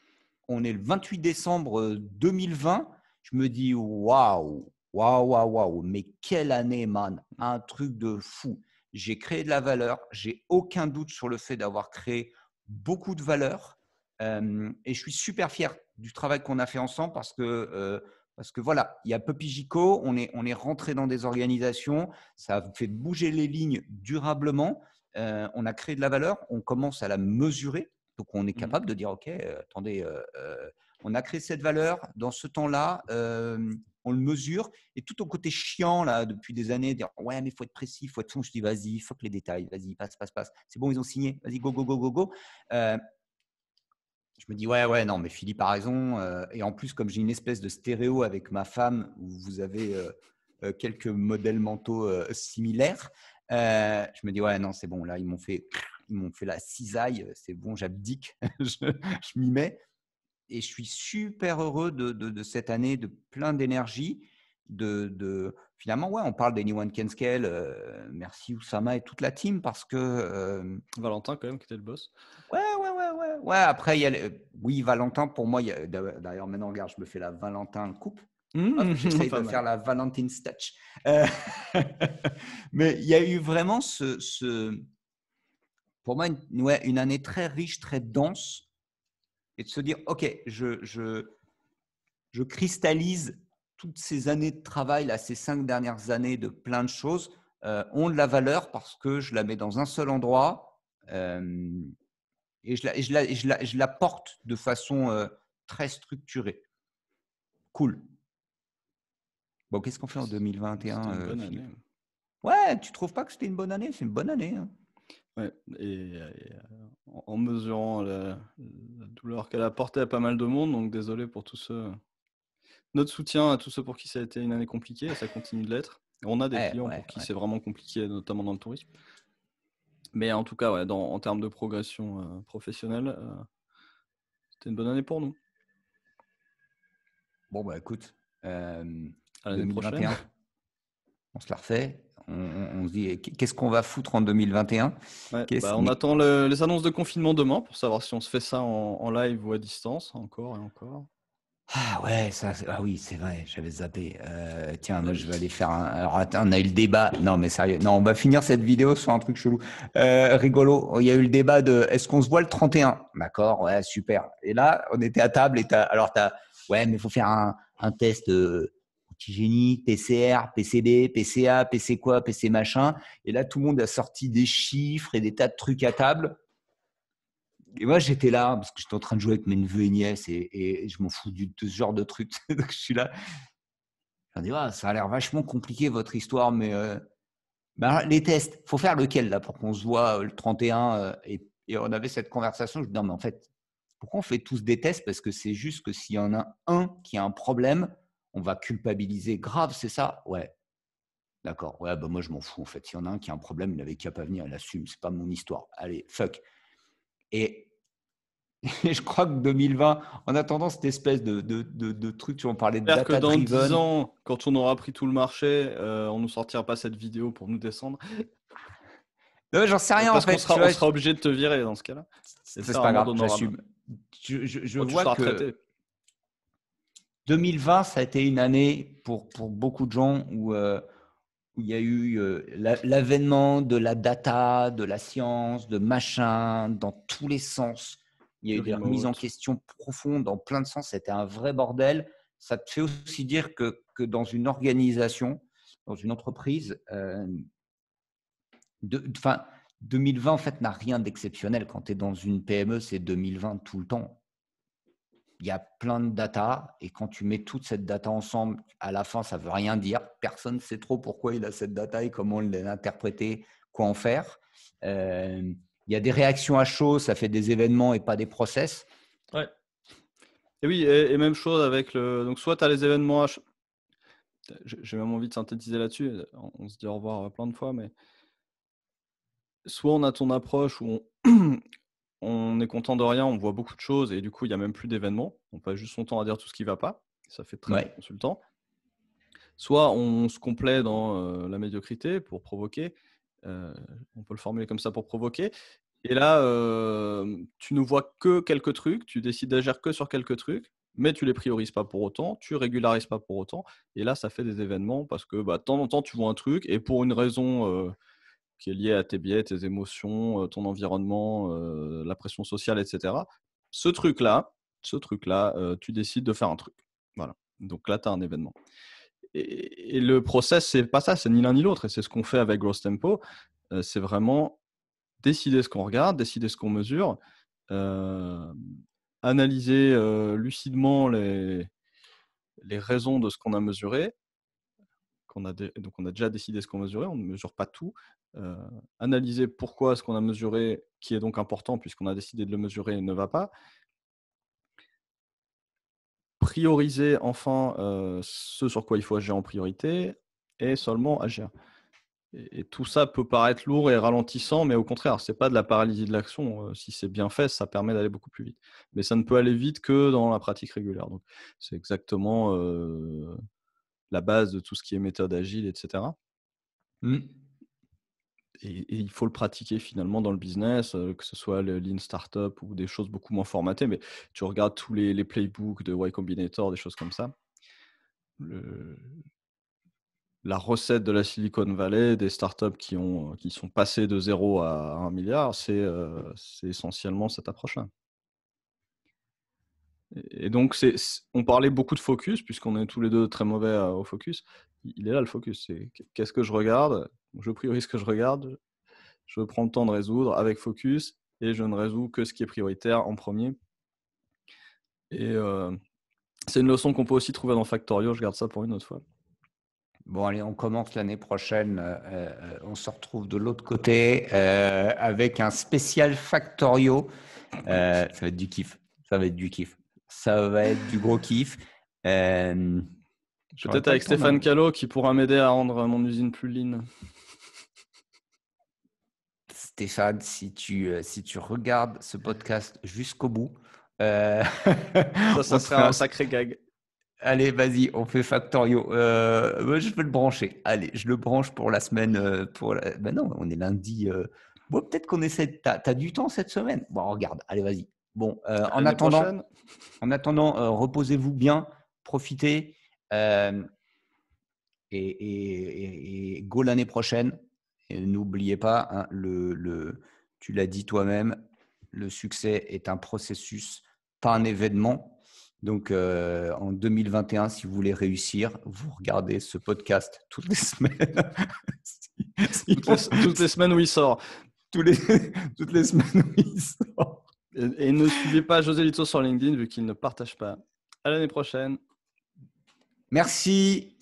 on est le 28 décembre 2020. Je me dis waouh, waouh, waouh, waouh, mais quelle année, man! Un truc de fou. J'ai créé de la valeur. J'ai aucun doute sur le fait d'avoir créé beaucoup de valeur. Et je suis super fier du travail qu'on a fait ensemble parce que voilà, il y a Puppy Gico, on est rentré dans des organisations, ça a fait bouger les lignes durablement. On a créé de la valeur, on commence à la mesurer. Donc, on est capable de dire, OK, attendez, on a créé cette valeur dans ce temps-là, on le mesure. Et tout au côté chiant, là, depuis des années, dire, ouais, mais il faut être précis, il faut être fond. Je dis, vas-y, fuck les détails, vas-y, passe. C'est bon, ils ont signé, vas-y, go, go, go, go, go. Je me dis, ouais, non, mais Philippe a raison. Et en plus, comme j'ai une espèce de stéréo avec ma femme, où vous avez quelques modèles mentaux similaires, je me dis, ouais, non, c'est bon, là, ils m'ont fait la cisaille, c'est bon, j'abdique, je m'y mets. Et je suis super heureux de cette année, de plein d'énergie. Finalement, ouais, on parle d'Anyone Can Scale. Merci Oussama et toute la team parce que. Valentin, quand même, qui était le boss. Ouais. Après, il y a oui, Valentin, pour moi, d'ailleurs, maintenant, regarde, je me fais la Valentin coupe. Hop, j'essaye Pas de mal. faire la Valentine's Touch. Mais il y a eu vraiment pour moi, une année très riche, très dense. Et de se dire, OK, je cristallise toutes ces années de travail, là, ces 5 dernières années de plein de choses, ont de la valeur parce que je la mets dans un seul endroit et je la porte de façon très structurée. Cool. Bon, qu'est-ce qu'on fait en 2021, C'était une bonne Philippe? année. Ouais, tu trouves pas que c'était une bonne année? C'est une bonne année. Hein. Ouais, et en mesurant la douleur qu'elle a apportée à pas mal de monde, donc désolé pour tous ceux. Notre soutien à tous ceux pour qui ça a été une année compliquée, et ça continue de l'être. On a des Ouais, clients ouais, pour qui ouais. c'est vraiment compliqué, notamment dans le tourisme. Mais en tout cas, ouais, en termes de progression professionnelle, c'était une bonne année pour nous. Bon, bah écoute, À l'année prochaine. 2021, on se la refait. On se dit, qu'est-ce qu'on va foutre en 2021? Ouais, on attend les annonces de confinement demain pour savoir si on se fait ça en live ou à distance, encore et encore. Ah ouais, ah oui, c'est vrai, j'avais zappé. Tiens, La moi, je vais vie. aller faire Alors, attends, on a eu le débat. Non, mais sérieux. Non, on va finir cette vidéo sur un truc chelou. Rigolo. Il y a eu le débat de est-ce qu'on se voit le 31? D'accord, ouais, super. Et là, on était à table et ouais, mais il faut faire un test antigénique, PCR, PCB, PCA, PC quoi, PC machin. Et là, tout le monde a sorti des chiffres et des tas de trucs à table. Et moi, j'étais là parce que j'étais en train de jouer avec mes neveux et nièces et je m'en fous de ce genre de trucs. Donc, je suis là. Je me dis, ah, ça a l'air vachement compliqué votre histoire, mais les tests, faut faire lequel là pour qu'on se voit le 31 et on avait cette conversation. Je me dis, non, mais en fait, pourquoi on fait tous des tests? Parce que c'est juste que s'il y en a un qui a un problème, on va culpabiliser. Grave, c'est ça? Ouais. D'accord. Ouais, bah moi, je m'en fous en fait. S'il y en a un qui a un problème, il n'avait qu'à pas venir, il assume. C'est pas mon histoire. Allez, fuck. Et je crois que 2020, en attendant cette espèce de truc, tu en parlais de J'espère que dans 10 data-driven. ans, quand on aura pris tout le marché, on nous sortira pas cette vidéo pour nous descendre. Non, j'en sais rien en Parce qu'on fait, tu sera, on vois. sera obligé de te virer dans ce cas-là. Et C'est ça, pas amende grave, honorable. j'assume. Je Oh, tu vois seras que retraité. 2020, ça a été une année pour beaucoup de gens où il y a eu l'avènement de la data, de la science, de machin, dans tous les sens. Il y a Du eu des remises en remote. question profondes dans plein de sens. C'était un vrai bordel. Ça te fait aussi dire que dans une organisation, dans une entreprise, 2020, en fait, n'a rien d'exceptionnel. Quand tu es dans une PME, c'est 2020 tout le temps. Il y a plein de data et quand tu mets toute cette data ensemble, à la fin, ça ne veut rien dire. Personne ne sait trop pourquoi il a cette data et comment l'interpréter, quoi en faire. Il y a des réactions à chaud, ça fait des événements et pas des process. Ouais. Et oui, et même chose avec le. Donc, soit tu as les événements à. J'ai même envie de synthétiser là-dessus. On se dit au revoir plein de fois, mais soit on a ton approche où on est content de rien, on voit beaucoup de choses et du coup, il y a même plus d'événements. On passe juste son temps à dire tout ce qui va pas. Ça fait très bon Ouais. consultant. Soit on se complaît dans la médiocrité pour provoquer. On peut le formuler comme ça pour provoquer. Et là, tu ne vois que quelques trucs, tu décides d'agir que sur quelques trucs, mais tu les priorises pas pour autant, tu régularises pas pour autant. Et là, ça fait des événements parce que de temps en temps, tu vois un truc et pour une raison qui est liée à tes biais, tes émotions, ton environnement, la pression sociale, etc. Ce truc-là, tu décides de faire un truc. Voilà. Donc là, tu as un événement. Et le process, c'est pas ça, c'est ni l'un ni l'autre. Et c'est ce qu'on fait avec Growth Tempo. C'est vraiment décider ce qu'on regarde, décider ce qu'on mesure, analyser lucidement les raisons de ce qu'on a mesuré. Donc on a déjà décidé ce qu'on mesurait, on ne mesure pas tout. Analyser pourquoi ce qu'on a mesuré, qui est donc important puisqu'on a décidé de le mesurer, ne va pas. Prioriser enfin ce sur quoi il faut agir en priorité et seulement agir. Et tout ça peut paraître lourd et ralentissant, mais au contraire, c'est pas de la paralysie de l'action. Si c'est bien fait, ça permet d'aller beaucoup plus vite. Mais ça ne peut aller vite que dans la pratique régulière. Donc, c'est exactement la base de tout ce qui est méthode agile, etc. Et il faut le pratiquer finalement dans le business, que ce soit le lean startup ou des choses beaucoup moins formatées. Mais tu regardes tous les playbooks de Y Combinator, des choses comme ça. La recette de la Silicon Valley, des startups qui sont passées de 0 à 1 milliard, c'est essentiellement cette approche-là. Et donc, on parlait beaucoup de focus, puisqu'on est tous les deux très mauvais au focus. Il est là le focus. C'est qu'est-ce que je regarde? Je priorise ce que je regarde. Je prends le temps de résoudre avec focus et je ne résous que ce qui est prioritaire en premier. Et c'est une leçon qu'on peut aussi trouver dans Factorio. Je garde ça pour une autre fois. Bon, allez, on commence l'année prochaine. On se retrouve de l'autre côté avec un spécial Factorio. Ça va être du kiff. Ça va être du kiff. Ça va être du gros kiff. J'aurais Peut-être pas le avec temps Stéphane Callot qui pourra m'aider à rendre mon usine plus lean. Stéphane, si tu regardes ce podcast jusqu'au bout, Ça on te serait fait un sacré gag. Allez, vas-y, on fait Factorio. Moi, je peux le brancher. Allez, je le branche pour la semaine. Ben non, on est lundi. Bon, peut-être qu'on essaie. T'as du temps cette semaine? Bon, regarde. Allez, vas-y. Bon, À l'année prochaine. en attendant, reposez-vous bien, profitez et go l'année prochaine. Et n'oubliez pas, hein, tu l'as dit toi-même, le succès est un processus, pas un événement. Donc, en 2021, si vous voulez réussir, vous regardez ce podcast toutes les semaines. Toutes les semaines où il sort. Toutes les semaines où il sort. Et ne suivez pas José Lito sur LinkedIn vu qu'il ne partage pas. À l'année prochaine. Merci.